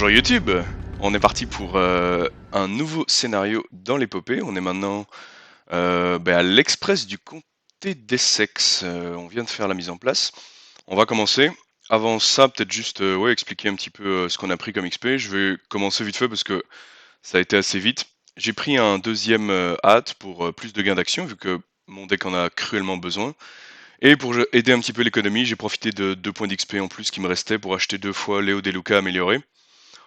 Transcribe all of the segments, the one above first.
Bonjour YouTube, on est parti pour un nouveau scénario dans l'épopée. On est maintenant à l'Express du comté d'Essex. On vient de faire la mise en place. On va commencer. Avant ça, peut-être juste expliquer un petit peu ce qu'on a pris comme XP. Je vais commencer vite fait parce que ça a été assez vite. J'ai pris un deuxième hâte pour plus de gains d'action vu que mon deck en a cruellement besoin. Et pour aider un petit peu l'économie, j'ai profité de 2 points d'XP en plus qui me restaient pour acheter 2 fois Léo Deluca amélioré.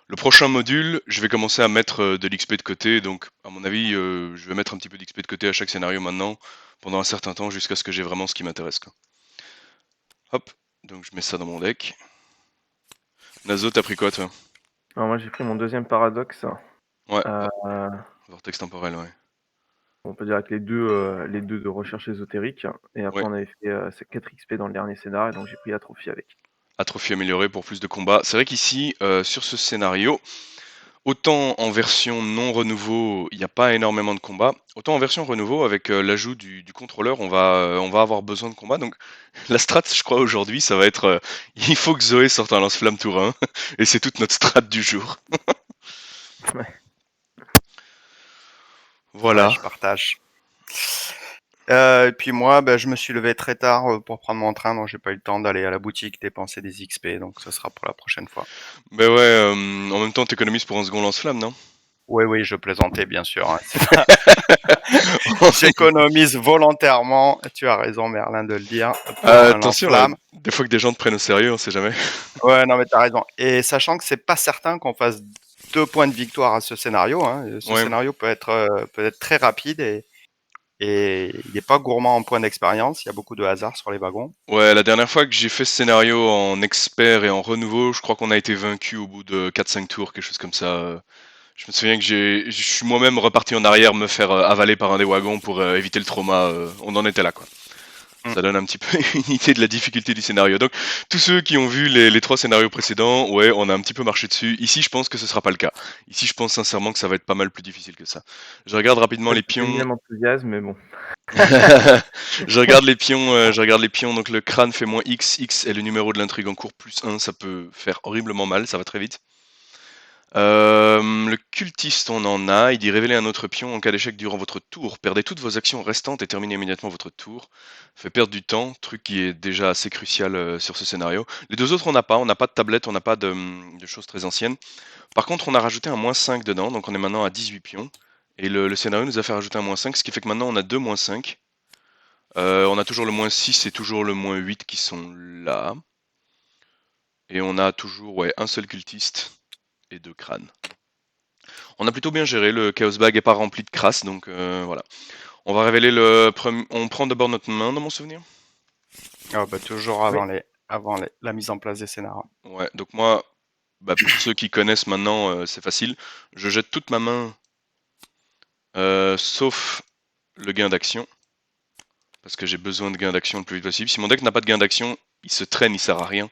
Le prochain module, je vais commencer à mettre de l'XP de côté, donc à mon avis, je vais mettre un petit peu d'XP de côté à chaque scénario maintenant, pendant un certain temps, jusqu'à ce que j'ai vraiment ce qui m'intéresse, quoi. Hop, donc je mets ça dans mon deck. Nazo, t'as pris quoi toi? Alors moi j'ai pris mon deuxième paradoxe. Ouais, Euh, vortex temporel, ouais. on peut dire avec les deux de recherche ésotérique. Et après Ouais, on avait fait 4 XP dans le dernier scénario, donc j'ai pris Atrophie avec. atrophie améliorée pour plus de combats. C'est vrai qu'ici, sur ce scénario, autant en version non renouveau, il n'y a pas énormément de combats, autant en version renouveau, avec l'ajout du contrôleur, on va avoir besoin de combats. Donc la strat, je crois, aujourd'hui, ça va être il faut que Zoé sorte un lance-flamme tour 1, et c'est toute notre strat du jour. Ouais. Ouais, Voilà. je partage. Et puis moi, je me suis levé très tard pour prendre mon train, donc j'ai pas eu le temps d'aller à la boutique dépenser des XP, donc ce sera pour la prochaine fois. Ben ouais, en même temps, t'économises pour un second lance-flamme, non? Oui, oui, je plaisantais, bien sûr, hein. J'économise volontairement, tu as raison, Merlin, de le dire, pour un Attention, lance-flamme. des fois que des gens te prennent au sérieux, on sait jamais. Ouais, non, mais t'as raison. Et sachant que c'est pas certain qu'on fasse 2 points de victoire à ce scénario, hein. Ce Ouais. scénario peut être très rapide et il n'est pas gourmand en points d'expérience. Il y a beaucoup de hasard sur les wagons. Ouais, la dernière fois que j'ai fait ce scénario en expert et en renouveau, je crois qu'on a été vaincu au bout de 4-5 tours, quelque chose comme ça. Je me souviens que je suis moi-même reparti en arrière me faire avaler par un des wagons pour éviter le trauma. On en était là, quoi. Mm. Ça donne un petit peu une idée de la difficulté du scénario. Donc, tous ceux qui ont vu les 3 scénarios précédents, ouais, on a un petit peu marché dessus. Ici, je pense que ce sera pas le cas. Ici, je pense sincèrement que ça va être pas mal plus difficile que ça. Je regarde rapidement Ouais, les c'était pions. l'énième enthousiasme, mais bon. Je regarde les pions, je regarde les pions. Donc, le crâne fait moins X. X est le numéro de l'intrigue en cours plus 1. Ça peut faire horriblement mal. Ça va très vite. Le cultiste, on en a. Il dit révéler un autre pion en cas d'échec durant votre tour. Perdez toutes vos actions restantes et terminez immédiatement votre tour. Fait perdre du temps, truc qui est déjà assez crucial sur ce scénario. Les deux autres, on n'a pas. On n'a pas de tablette, on n'a pas de choses très anciennes. Par contre, on a rajouté un -5 dedans, donc on est maintenant à 18 pions. Et le scénario nous a fait rajouter un -5, ce qui fait que maintenant on a deux -5. On a toujours le -6 et toujours le -8 qui sont là. Et on a toujours un seul cultiste et 2 crânes. On a plutôt bien géré, le Chaos Bag est pas rempli de crasse, donc voilà. On va révéler le premier. On prend d'abord notre main dans mon souvenir. Ah, toujours Oui. la mise en place des scénarios. Ouais, donc moi, pour ceux qui connaissent maintenant, c'est facile. Je jette toute ma main, sauf le gain d'action, parce que j'ai besoin de gain d'action le plus vite possible. Si mon deck n'a pas de gain d'action, il se traîne, il sert à rien.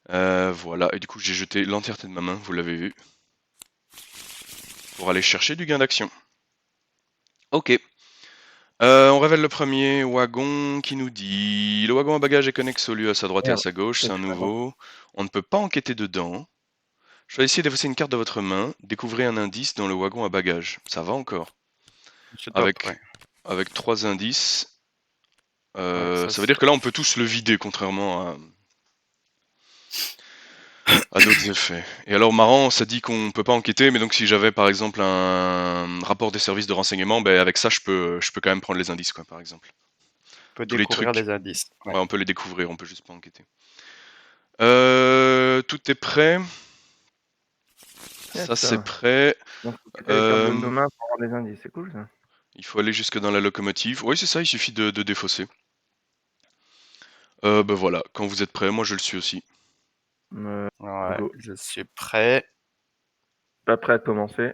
Voilà, et du coup j'ai jeté l'entièreté de ma main, vous l'avez vu, pour aller chercher du gain d'action. Ok. On révèle le premier wagon qui nous dit: le wagon à bagages est connexe au lieu à sa droite et à Merde, sa gauche, c'est je un suis avant. nouveau. On ne peut pas enquêter dedans. Choisissez d'effacer une carte de votre main, découvrez un indice dans le wagon à bagages. Ça va encore. C'est top, Avec, ouais. avec 3 indices, Ouais, ça, ça veut dire que là on peut tous le vider, contrairement à d'autres effets. Et alors marrant, ça dit qu'on peut pas enquêter, mais donc si j'avais par exemple un rapport des services de renseignement, avec ça je peux quand même prendre les indices, quoi, par exemple. peut Tous les découvrir trucs, des indices. Ouais. ouais, on peut les découvrir, on peut juste pas enquêter. Tout est prêt. Ça Yes. c'est prêt. Donc faut péter les cartes de Euh, nos mains pour avoir des indices, c'est cool ça. il faut aller jusque dans la locomotive. Oui, c'est ça, il suffit de défausser. Voilà, quand vous êtes prêt, moi je le suis aussi. Ouais, Go. je suis prêt. Pas prêt à commencer.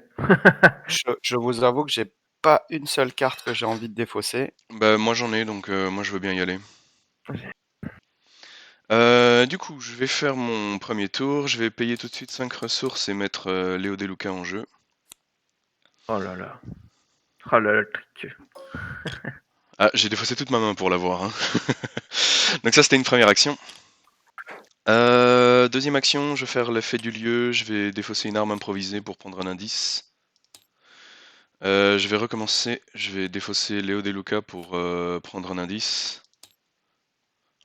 Je vous avoue que j'ai pas une seule carte que j'ai envie de défausser. Moi j'en ai, donc moi je veux bien y aller. Du coup, je vais faire mon premier tour. Je vais payer tout de suite 5 ressources et mettre Léo Deluca en jeu. Oh là là. Oh là là, le trick. Ah, j'ai défaussé toute ma main pour l'avoir, hein. Donc ça c'était une première action. Deuxième action, je vais faire l'effet du lieu, je vais défausser une arme improvisée pour prendre un indice. Je vais recommencer, je vais défausser Léo De Luca pour prendre un indice.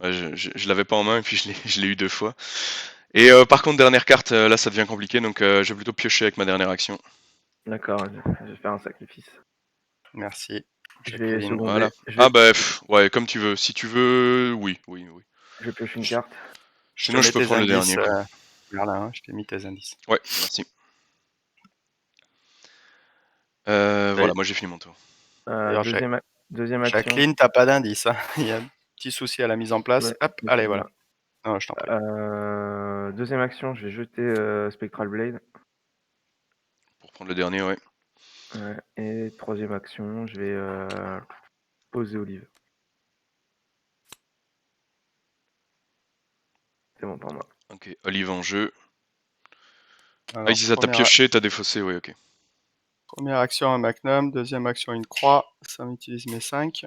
Ouais, je l'avais pas en main et puis je l'ai eu 2 fois. Et par contre, dernière carte, là ça devient compliqué, donc je vais plutôt piocher avec ma dernière action. D'accord, je vais faire un sacrifice. Merci. Je vais Jacqueline. seconder. Voilà. Je Ah vais, bah, ouais, comme tu veux. Si tu veux, oui. je vais piocher une carte. Je te Sinon, je mets peux tes prendre le indices. dernier, quoi. Voilà, hein, je t'ai mis tes indices. Ouais, merci. Voilà, moi j'ai fini mon tour. D'ailleurs, Deuxième action. Jacqueline, t'as pas d'indice. Hein. Il y a un petit souci à la mise en place. Ouais, Hop, allez, voilà. Non, je t'en prie. Deuxième action, je vais jeter Spectral Blade. Pour prendre le dernier, ouais. Ouais. Et troisième action, je vais poser Olive. C'est bon pour moi. Ok, Olive en jeu. Ah, Alors, ici ça t'a pioché, t'as défaussé, oui, ok. première action, un magnum. Deuxième action, une croix. Ça m'utilise mes 5.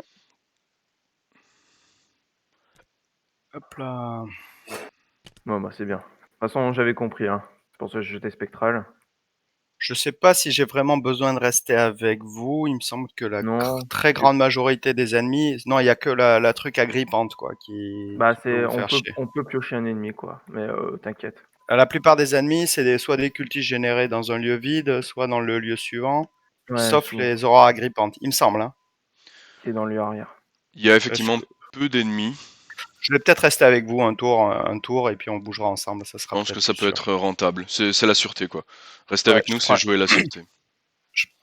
Hop là. Bon, bah c'est bien. De toute façon, j'avais compris. Hein. C'est pour ça que je jetais Spectral. Je sais pas si j'ai vraiment besoin de rester avec vous. Il me semble que la Non. très grande majorité des ennemis, non, il y a que la truc agrippante quoi Bah qui peut vous faire chier. on peut piocher un ennemi quoi. Mais t'inquiète. La plupart des ennemis, c'est soit des cultistes générés dans un lieu vide, soit dans le lieu suivant, Ouais, sauf les aurores agrippantes. Il me semble. Hein. c'est dans le lieu arrière. Il y a Je, effectivement peu d'ennemis. je vais peut-être rester avec vous un tour, et puis on bougera ensemble. Ça Je sera pense que peut-être ça plus peut sûr. être rentable. C'est la sûreté, quoi. Rester Ouais, avec nous, c'est jouer la sûreté.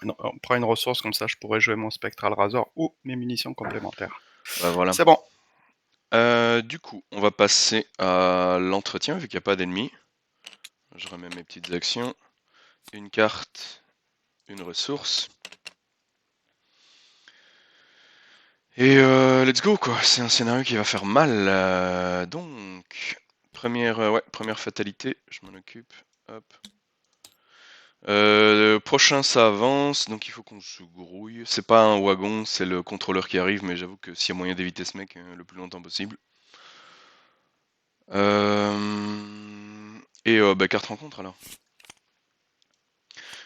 on prend une ressource comme ça, je pourrais jouer mon Spectral Razor ou mes munitions complémentaires. Bah voilà. C'est bon. Du coup, on va passer à l'entretien, vu qu'il n'y a pas d'ennemis. Je remets mes petites actions. Une carte, une ressource. Et let's go, quoi. C'est un scénario qui va faire mal. Donc, première fatalité, je m'en occupe. Hop. Prochain, ça avance, donc il faut qu'on se grouille. C'est pas un wagon, c'est le contrôleur qui arrive, mais j'avoue que s'il y a moyen d'éviter ce mec le plus longtemps possible. Et bah, carte rencontre alors.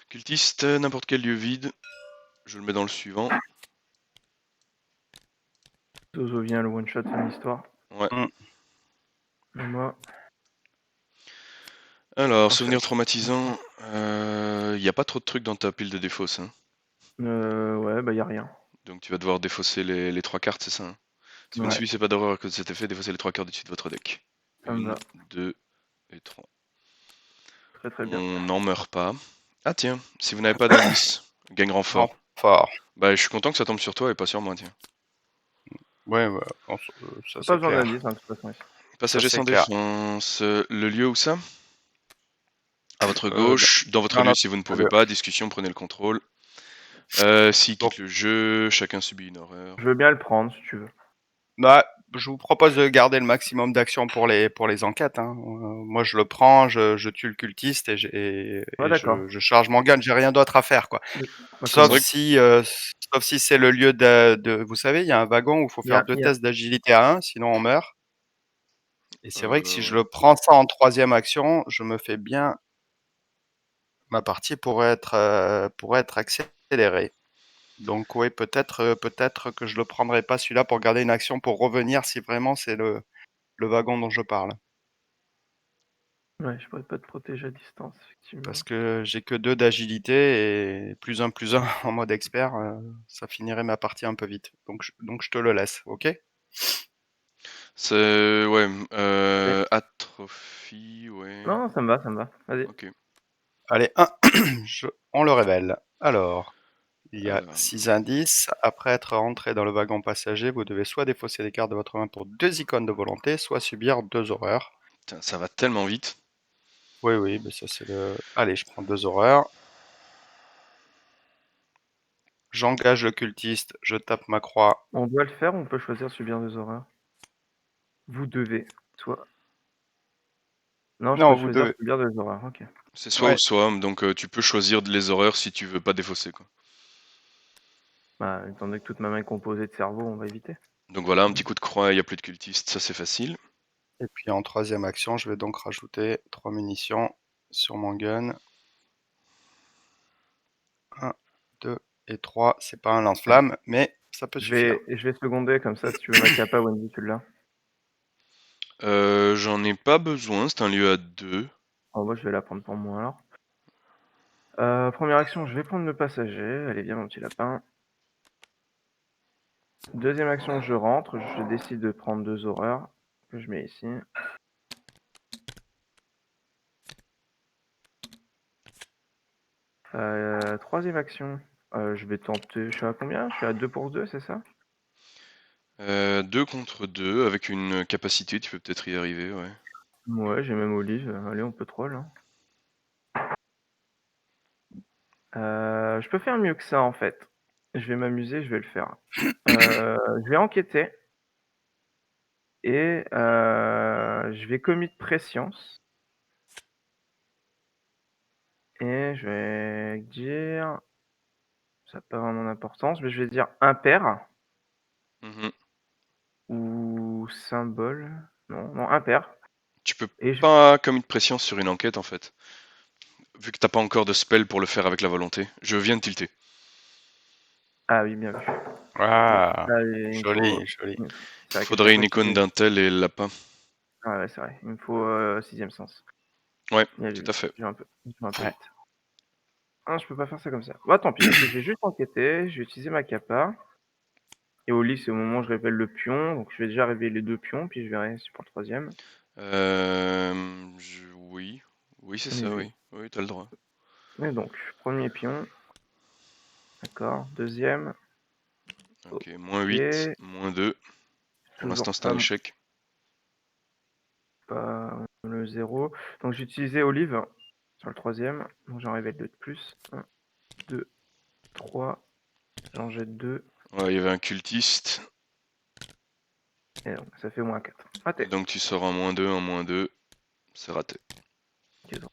Cultiste, n'importe quel lieu vide. Je le mets dans le suivant. Zozo vient le one shot son histoire. Ouais. Et moi. Alors, Parfait. souvenir traumatisant. Il n'y a pas trop de trucs dans ta pile de défausse. Hein. Ouais, bah y a rien. Donc tu vas devoir défausser les 3 cartes, c'est ça hein. Si vous ne Ouais, subissez pas d'horreur que cet effet, défaussez les 3 cartes du-dessus de votre deck. ça me 1, va. 2 et 3. Très très bien. On n'en meurt pas. Ah tiens, si vous n'avez pas d'indice, gagne renfort. Fort. Bah je suis content que ça tombe sur toi et pas sur moi, tiens. Ouais, ça Pas c'est besoin clair. d'indice, hein, de toute façon. Passager c'est sans clair. défense. Le lieu où ça? À votre Dans gauche, dans votre dans lieu notre si vous ne pouvez lieu. pas, discussion, prenez le contrôle. S'il Donc, quitte le jeu, chacun subit une horreur. Je veux bien le prendre si tu veux. bah, je vous propose de garder le maximum d'actions pour les enquêtes. Hein. Moi, je le prends, je tue le cultiste Ouais, et d'accord. je charge mon gun. J'ai rien d'autre à faire, quoi. Bah, comme Sauf moi. si, sauf si c'est le lieu vous savez, il y a un wagon où il faut Il y faire a, 2 il y a- tests d'agilité à 1, sinon on meurt. Et c'est vrai que si je Ouais. le prends ça en troisième action, je me fais bien ma partie pourrait être accélérée. Donc oui, peut-être que je le prendrai pas celui-là pour garder une action pour revenir si vraiment c'est le wagon dont je parle. Ouais, je pourrais pas te protéger à distance, effectivement. Parce que j'ai que 2 d'agilité et plus un en mode expert, ça finirait ma partie un peu vite. Donc je te le laisse, ok? C'est. Ouais. Allez. Atrophie, ouais. Non, ça me va, ça me va. Vas-y. Ok. Allez, on le révèle. Alors, il y a Alors, 6 indices. Après être rentré dans le wagon passager, vous devez soit défausser les cartes de votre main pour 2 icônes de volonté, soit subir 2 horreurs. putain, ça va tellement vite. Oui, mais ça c'est le... Allez, je prends 2 horreurs. J'engage le cultiste, je tape ma croix. On doit le faire ou on peut choisir subir 2 horreurs? Vous devez. Soit. Non, je peux Non, vous choisir devez. subir 2 horreurs. Ok. C'est soit ou Ouais, soit, donc tu peux choisir les horreurs si tu veux pas défausser, quoi. Bah, étant donné que toute ma main est composée de cerveau, on va éviter. Donc voilà, un petit coup de croix, il n'y a plus de cultistes, ça c'est facile. Et puis en troisième action, je vais donc rajouter 3 munitions sur mon gun. 1, 2 et 3. C'est pas un lance-flamme, mais ça peut suffire. Je vais seconder, comme ça, si tu veux ma capa, Wendy, tu l'as. J'en ai pas besoin, c'est un lieu à 2. Oh, moi, je vais la prendre pour moi, alors. Première action, je vais prendre le passager. Allez, viens, mon petit lapin. Deuxième action, je rentre. Je décide de prendre 2 horreurs que je mets ici. Troisième action, je vais tenter. Je suis à combien? Je suis à 2 pour 2, c'est ça? 2 contre 2, avec une capacité, tu peux peut-être y arriver, ouais. Ouais, j'ai même Olive. Allez, on peut troll, hein. Je peux faire mieux que ça, en fait. Je vais m'amuser, je vais le faire. Je vais enquêter et je vais commit prescience et je vais dire ça n'a pas vraiment d'importance, mais je vais dire impair Mmh. ou symbole. Non, impair Tu peux et je pas commis de pression sur une enquête, en fait, vu que t'as pas encore de spell pour le faire avec la volonté. Je viens de tilter. ah oui, bien vu. OK. Ah, Là, il me faut joli, joli. c'est Il vrai qu'à chaque faudrait une fois je icône disais d'un tel et lapin. ah ouais, c'est vrai, il me faut, 6e sens. Ouais, Bien tout vu, à fait. je vais un peu Ouais. vite. Ah, je peux pas faire ça comme ça. Bah, tant pis, écoute, je vais juste enquêter, je vais utiliser ma capa et au lit, c'est au moment où je révèle le pion, donc je vais déjà révéler les 2 pions, puis je verrai si pour le 3e. Oui. Oui, c'est Bien ça, vu. oui. Oui, t'as le droit. Et donc, 1er pion, d'accord, 2e, OK, -8, OK, -2. Pour toujours l'instant, c'est un pas échec. le 0. Donc j'ai utilisé Olive sur le 3e, donc j'en révèle 2 de plus. 1, 2, 3, j'en jette 2 Ouais, il y avait un cultiste. et donc ça fait -4. Et Raté. donc tu sors un -2, un -2. C'est raté. OK, donc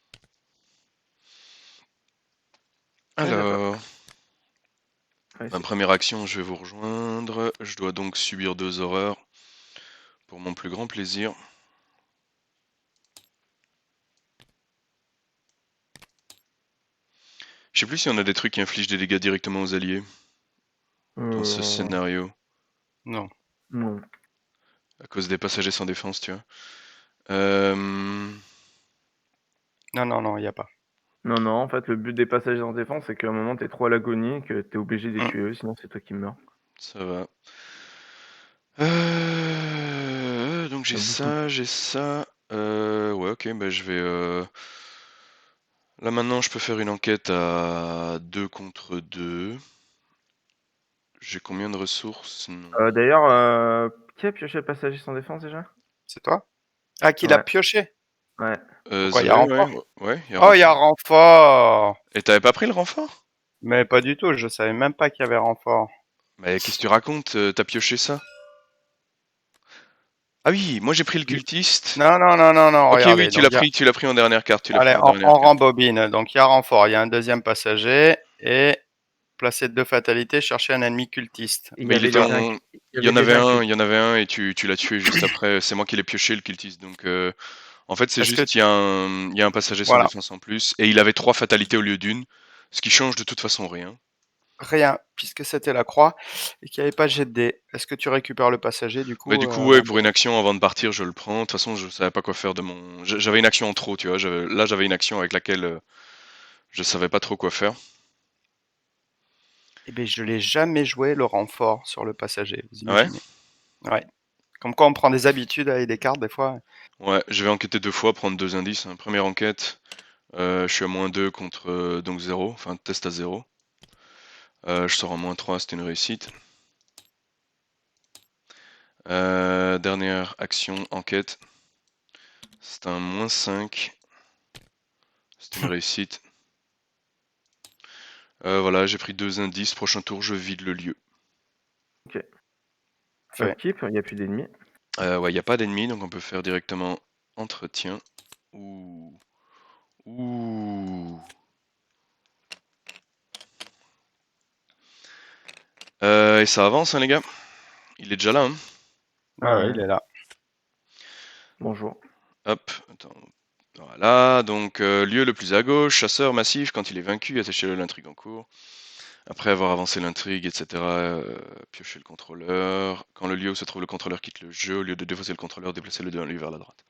on est d'accord. Alors, Allez, ma c'est première action, je vais vous rejoindre. Je dois donc subir 2 horreurs pour mon plus grand plaisir. Je sais plus si on a des trucs qui infligent des dégâts directement aux alliés dans ce heu, scénario, Non. non. à cause des passagers sans défense, tu vois. Euh, Non, non, non, il y a pas. Non, en fait, le but des passagers en défense, c'est qu'à un moment, t'es trop à l'agonie et que t'es obligé de les Mmh. tuer eux, sinon c'est toi qui meurs. Ça va. Donc Il y a beaucoup de j'ai ça. Ouais, ok, bah je vais. Là maintenant, je peux faire une enquête à 2 contre 2. J'ai combien de ressources? Non. d'ailleurs, qui a pioché le passager sans défense déjà? C'est toi? Ah, qui l'a Ouais, pioché? ouais. Pourquoi il y a Zoé, ouais, renfort? ouais, il y a Oh, il y a renfort. renfort! Et t'avais pas pris le renfort? Mais pas du tout, je savais même pas qu'il y avait renfort. Mais qu'est-ce que tu racontes? T'as pioché ça? Ah oui, moi j'ai pris le Oui. cultiste. Non, non, non, non, non, Ok, oui, regardez. Donc, il y a... tu l'as pris en dernière carte, tu l'as pris Allez, en dernière on carte. rembobine. Donc, il y a renfort, il y a un deuxième passager et placer 2 fatalités, chercher un ennemi cultiste. Il y Mais il avait était déjà un en... il y avait déjà un Il y en avait un et tu l'as tué juste après. C'est moi qui l'ai pioché, le cultiste. Donc, en fait, c'est Est-ce que... juste, il y a un passager sans Voilà, défense en plus. Et il avait 3 fatalités au lieu d'une. Ce qui change de toute façon rien. rien, puisque c'était la croix et qu'il n'y avait pas de jet de dés. Est-ce que tu récupères le passager, du Mais coup, du coup, ouais, avant de... pour une action avant de partir, je le prends. De toute façon, je savais pas quoi faire de mon. J'avais une action en trop, tu vois. Là, j'avais une action avec laquelle je savais pas trop quoi faire. Eh bien, je l'ai jamais joué, le renfort, sur le passager, vous Ah ouais? imaginez? Ouais. Comme quoi, on prend des habitudes avec des cartes, des fois. Ouais, je vais enquêter 2 fois, prendre 2 indices, hein. Première enquête, je suis à -2 contre donc 0, enfin test à 0. Je sors en -3, c'était une réussite. Dernière action, enquête, c'est un -5, c'est une réussite. Voilà, j'ai pris 2 indices, prochain tour, je vide le lieu. OK. Fait. Keep, il y a plus d'ennemis. Ouais, il n'y a pas d'ennemis, donc on peut faire directement entretien. Ouh. Ouh. Et ça avance, hein, les gars. Il est déjà là, hein. Ouais, ouais, il Ouais. est là. Bonjour. Hop, attends. Voilà, donc lieu le plus à gauche, chasseur massif, quand il est vaincu, attachez-le l'intrigue en cours. Après avoir avancé l'intrigue, etc., piochez le contrôleur. Quand le lieu où se trouve le contrôleur quitte le jeu, au lieu de défausser le contrôleur, déplacez-le d'un lieu vers la droite.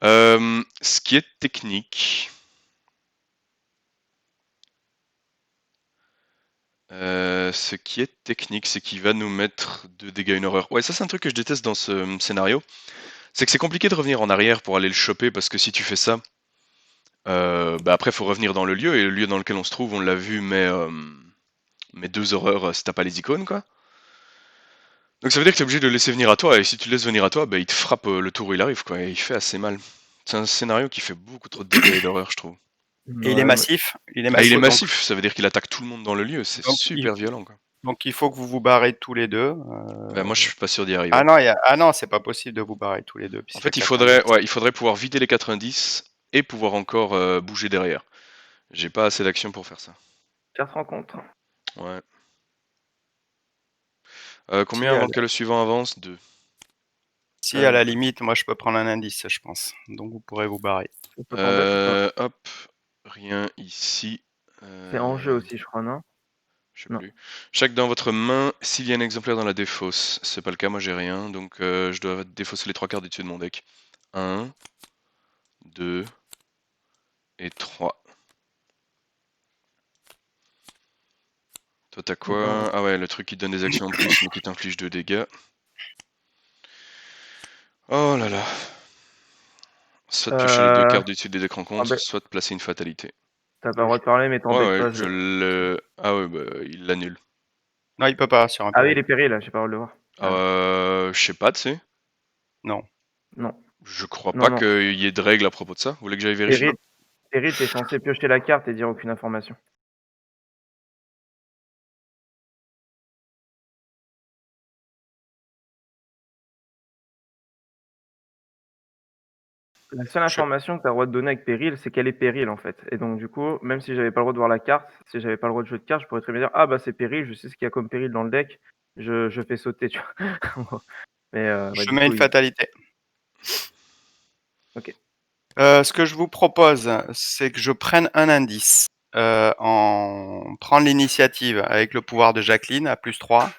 Ce qui est technique... c'est qu'il va nous mettre 2 dégâts, une horreur. Ouais, ça c'est un truc que je déteste dans ce scénario. C'est que c'est compliqué de revenir en arrière pour aller le choper, parce que si tu fais ça, bah après faut revenir dans le lieu, et le lieu dans lequel on se trouve, on l'a vu, mais 2 horreurs si t'as pas les icônes, quoi. Donc ça veut dire que t'es obligé de le laisser venir à toi, et si tu le laisses venir à toi, bah il te frappe le tour où il arrive, quoi, et il fait assez mal. C'est un scénario qui fait beaucoup trop de dégâts et d'horreur, je trouve. Et il est Ouais, massif. Il est Ah, il est massif, massif, ça veut dire qu'il attaque tout le monde dans le lieu, c'est donc super violent, quoi. il faut que vous vous barrez tous les deux. Bah moi je suis pas sûr d'y arriver. Ah non, ah non, c'est pas possible de vous barrer tous les deux, En puisqu'il y a fait, 90. il faudrait pouvoir vider les 90 et pouvoir encore bouger derrière. J'ai pas assez d'action pour faire ça. Carte rencontre. Ouais. Si, Combien avant que le suivant avance? 2. si, à la limite, moi je peux prendre un indice, je pense. Donc vous pourrez vous barrer. On peut t'en battre ou pas? Hop, rien ici. C'est en jeu aussi, je crois, non? Je sais Non. plus. Chaque dans votre main, s'il y a un exemplaire dans la défausse. C'est pas le cas, moi j'ai rien, donc je dois défausser les 3 cartes du dessus de mon deck. 1, 2 et 3. Toi t'as quoi? Ah ouais, le truc qui te donne des actions en plus mais qui t'inflige 2 dégâts. Oh là là. Soit piocher les 2 cartes du dessus des decks rencontres, soit placer une fatalité. T'as pas le droit de parler, mais Ouais, t'embête ouais, pas. je le... Ah ouais, bah il l'annule. Non, il peut pas sur un Ah oui, péril. les périls, là, j'ai pas le droit de le voir. Je sais pas, tu sais. Non. Non. Je crois Non, pas non. qu'il y ait de règles à propos de ça. Vous voulez que j'aille vérifier? Péril, t'es censé piocher la carte et dire aucune information. La seule information que tu as le droit de donner avec péril, c'est qu'elle est péril en fait. Et donc du coup, même si j'avais pas le droit de voir la carte, si j'avais pas le droit de jouer de carte, je pourrais très bien dire ah bah c'est péril, je sais ce qu'il y a comme péril dans le deck, je fais sauter, tu vois. Mais ouais, Je du mets coup, une fatalité. Ok. Ce que je vous propose, c'est que je prenne un indice. Prendre l'initiative avec le pouvoir de Jacqueline à +3.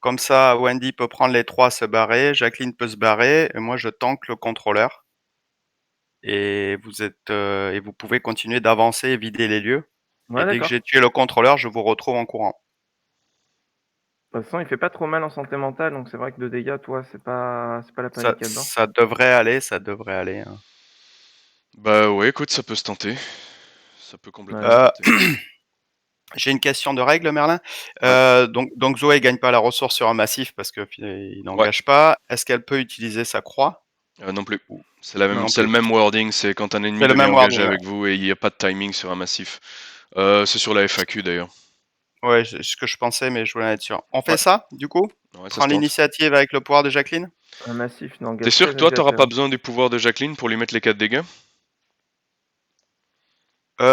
Comme ça, Wendy peut prendre les 3, se barrer, Jacqueline peut se barrer, et moi je tank le contrôleur. Et vous pouvez continuer d'avancer et vider les lieux. Ouais, Et dès que d'accord. j'ai tué le contrôleur, je vous retrouve en courant. De toute façon, il fait pas trop mal en santé mentale, donc c'est vrai que 2 dégâts, toi, c'est pas la Ça, panique là-dedans. ça devrait aller, ça devrait aller, hein. Bah ouais, écoute, ça peut se tenter. Ça peut complètement se Euh, tenter. J'ai une question de règle, Merlin. Ouais, Donc Zoé gagne pas la ressource sur un massif parce que il ouais, n'engage pas. Est-ce qu'elle peut utiliser sa croix? non plus. Ou non C'est le plus. même wording, c'est quand un ennemi C'est le devient même engagé wording. avec vous et il n'y a pas de timing sur un massif. C'est sur la FAQ d'ailleurs. Ouais, c'est ce que je pensais, mais je voulais être sûr. On Ouais, fait ça, du coup? ouais, ça se Prends tente. l'initiative avec le pouvoir de Jacqueline? Un massif T'es n'engage sûr que que toi, t'auras l'aviateur. pas besoin du pouvoir de Jacqueline pour lui mettre les 4 dégâts?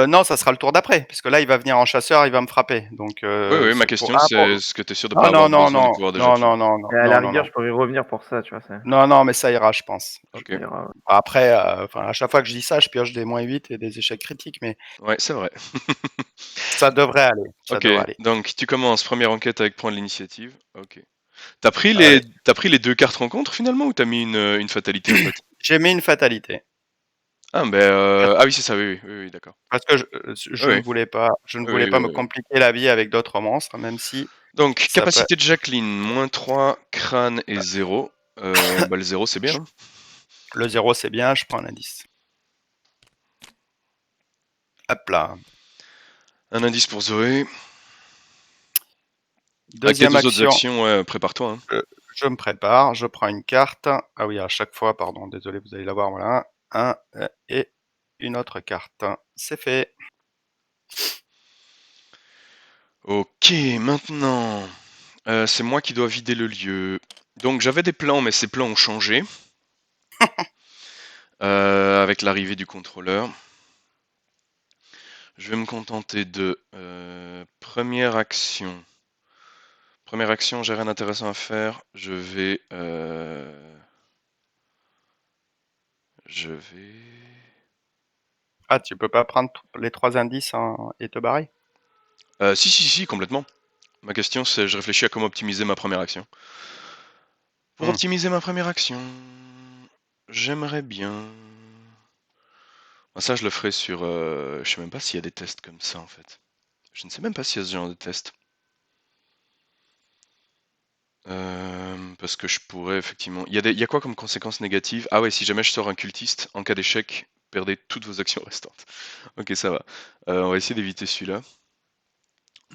Non, ça sera le tour d'après, parce que là, il va venir en chasseur, il va me frapper. Donc, Oui, oui, ma c'est pour. question Ah, c'est est-ce que t'es sûr de pas ah non, avoir non, besoin du non, pouvoir de non, Jacqueline? non, non, non, Et à la non, non, rigueur, non. je pourrais y revenir pour ça, tu vois. Non, non, mais ça ira, je pense. Ok, Ça ira, ouais. Après, enfin, à chaque fois que je dis ça, je pioche des -8 et des échecs critiques, mais ouais, c'est vrai. ça devrait aller, ça Ok, devrait aller. donc tu commences, première enquête avec prendre l'initiative. Ok. Allez, T'as pris les 2 cartes rencontres finalement ou t'as mis une fatalité en fait? j'ai mis une fatalité. Ah ben ah oui c'est ça, oui, oui, oui, oui, d'accord. Parce que Oui, je ne oui, voulais pas, je ne oui, voulais oui, pas oui, me oui. compliquer la vie avec d'autres monstres, même si Donc ça peut. capacité de Jacqueline, -3, crâne et 0. Bah le 0 c'est bien, hein. Le 0, c'est bien, je prends un indice. Hop là. Un indice pour Zoé. Avec tes Deuxième 2 autres action, actions, ouais, prépare-toi, hein. je, je me prépare, je prends une carte. Ah oui, à chaque fois, pardon, désolé, vous allez la voir, voilà. Et une autre carte. C'est fait. Ok, maintenant, c'est moi qui dois vider le lieu. Donc j'avais des plans, mais ces plans ont changé avec l'arrivée du contrôleur. Je vais me contenter de première action. Première action, j'ai rien d'intéressant à faire. Je vais je vais... Ah, tu peux pas prendre les 3 indices et te barrer? Si, complètement. Ma question, c'est, je réfléchis à comment optimiser ma première action. Pour Hmm. optimiser ma première action, j'aimerais bien... Ah, ça, je le ferai sur... je sais même pas s'il y a des tests comme ça, en fait. Je ne sais même pas s'il y a ce genre de test. Parce que je pourrais, effectivement... Il y a quoi comme conséquence négative? Ah ouais, si jamais je sors un cultiste, en cas d'échec, perdez toutes vos actions restantes. Ok, ça va. On va essayer d'éviter celui-là.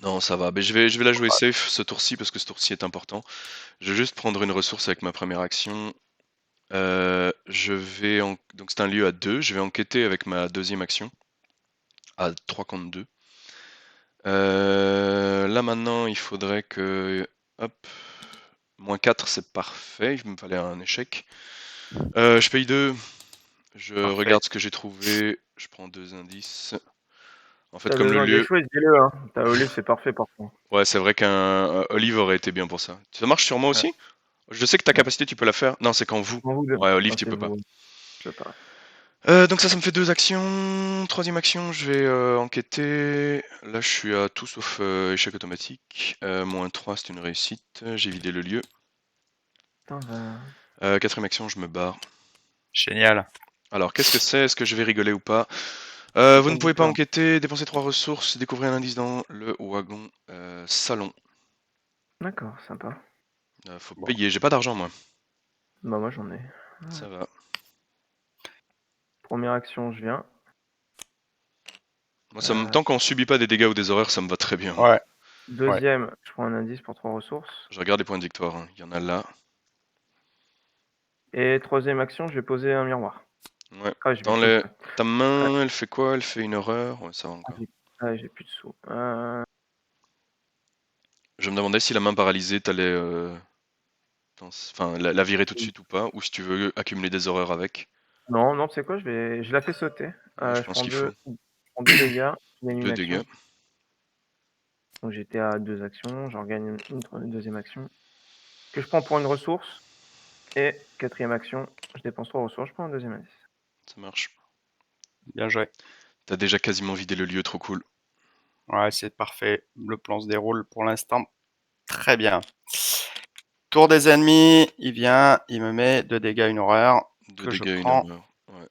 Non, ça va. Mais je vais la jouer safe ce tour-ci, parce que ce tour-ci est important. Je vais juste prendre une ressource avec ma première action. Donc c'est un lieu à 2. Je vais enquêter avec ma deuxième action. À 3 contre 2. Là maintenant, il faudrait que... Hop. -4, c'est parfait. Il me fallait un échec. Je paye 2. Je Parfait. regarde ce que j'ai trouvé. Je prends 2 indices. En fait, T'as comme le besoin lieu... d'échouer, dis-le, hein. T'as Olive, c'est parfait pour toi. Ouais, c'est vrai qu'un Olive aurait été bien pour ça. Ça marche sur moi Ouais. aussi? Je sais que ta Ouais. capacité, tu peux la faire. Non, c'est quand vous. Pour vous deux. Ouais, Olive, Ah, tu c'est peux pas. vous. Je peux pas. Donc ça me fait 2 actions. Troisième action, je vais enquêter. Là, je suis à tout sauf échec automatique. -3, c'est une réussite. J'ai vidé le lieu. Putain, va. Quatrième action, je me barre. Génial. Alors, qu'est-ce que c'est? Est-ce que je vais rigoler ou pas? Vous Bouton ne de pouvez pas victoire. enquêter, dépenser 3 ressources, découvrir un indice dans le wagon salon. D'accord, sympa. Faut Bon. payer, j'ai pas d'argent moi. Bah, moi, j'en ai. Ça va. Première action, je viens. Moi, Euh, tant qu'on subit pas des dégâts ou des horreurs, ça me va très bien. Ouais. Deuxième, je prends un indice pour 3 ressources. Je regarde les points de victoire, hein. Il y en a là. Et troisième action, je vais poser un miroir. Ouais. Ah, j'ai plus de sous. Ta main, elle fait quoi? Elle fait une horreur? Ouais, ça va Ah, encore. j'ai plus de sous. Je me demandais si la main paralysée, t'allais enfin, la virer tout de suite ou pas, ou si tu veux accumuler des horreurs avec. Non, non, tu sais quoi, je la fais sauter. Ouais, je Je pense prends qu'il faut. 2 dégâts, je gagne 2 une dégâts. action. Donc j'étais à 2 actions, j'en gagne une deuxième action. Que je prends pour une ressource. Et quatrième action, je dépense 3 ressources, je prends un deuxième indice. Ça marche. Bien joué. T'as déjà quasiment vidé le lieu, trop cool. Ouais, c'est parfait. Le plan se déroule pour l'instant très bien. Tour des ennemis, il vient, il me met 2 dégâts, une horreur 2 que je dégâts, une prends. horreur. Ouais.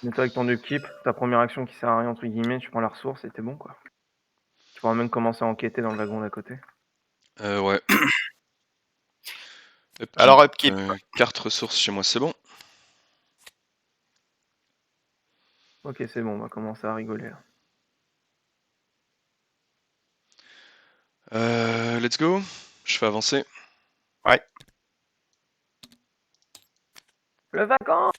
Mais toi, avec ton upkeep, ta première action qui sert à rien, entre guillemets, tu prends la ressource et t'es bon, quoi. Tu pourras même commencer à enquêter dans le wagon d'à côté. Ouais. Upkeep. Alors upkeep. Carte ressources chez moi, c'est bon. Ok, c'est bon, on va commencer à rigoler, là. Let's go. Je fais avancer. Ouais. Le wagon!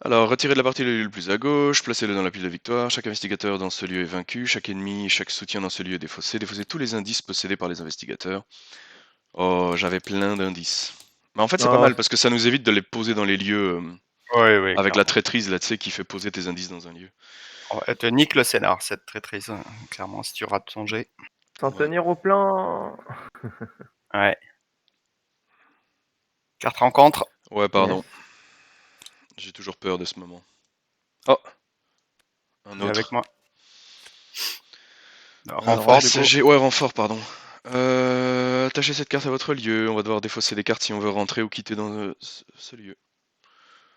Alors, retirez de la partie le lieu le plus à gauche, placez-le dans la pile de victoire. Chaque investigateur dans ce lieu est vaincu. Chaque ennemi et chaque soutien dans ce lieu est défaussé. Défaussez tous les indices possédés par les investigateurs. Oh, j'avais plein d'indices. Mais en fait, c'est pas Non, mal parce que ça nous évite de les poser dans les lieux Oui, oui, avec la clairement. traîtrise là, tu sais, qui fait poser tes indices dans un lieu. Elle te nique le scénar, cette traîtrise, clairement, si tu rates ton jet. sans Ouais. tenir au plan! Ouais. Carte rencontre. Ouais, Yes. pardon. J'ai toujours peur de ce moment. Oh, un Viens avec autre. moi. Alors, ouais, Renfort, du coup. ouais, renfort, pardon. Attachez cette carte à votre lieu. On va devoir défausser des cartes si on veut rentrer ou quitter dans ce lieu.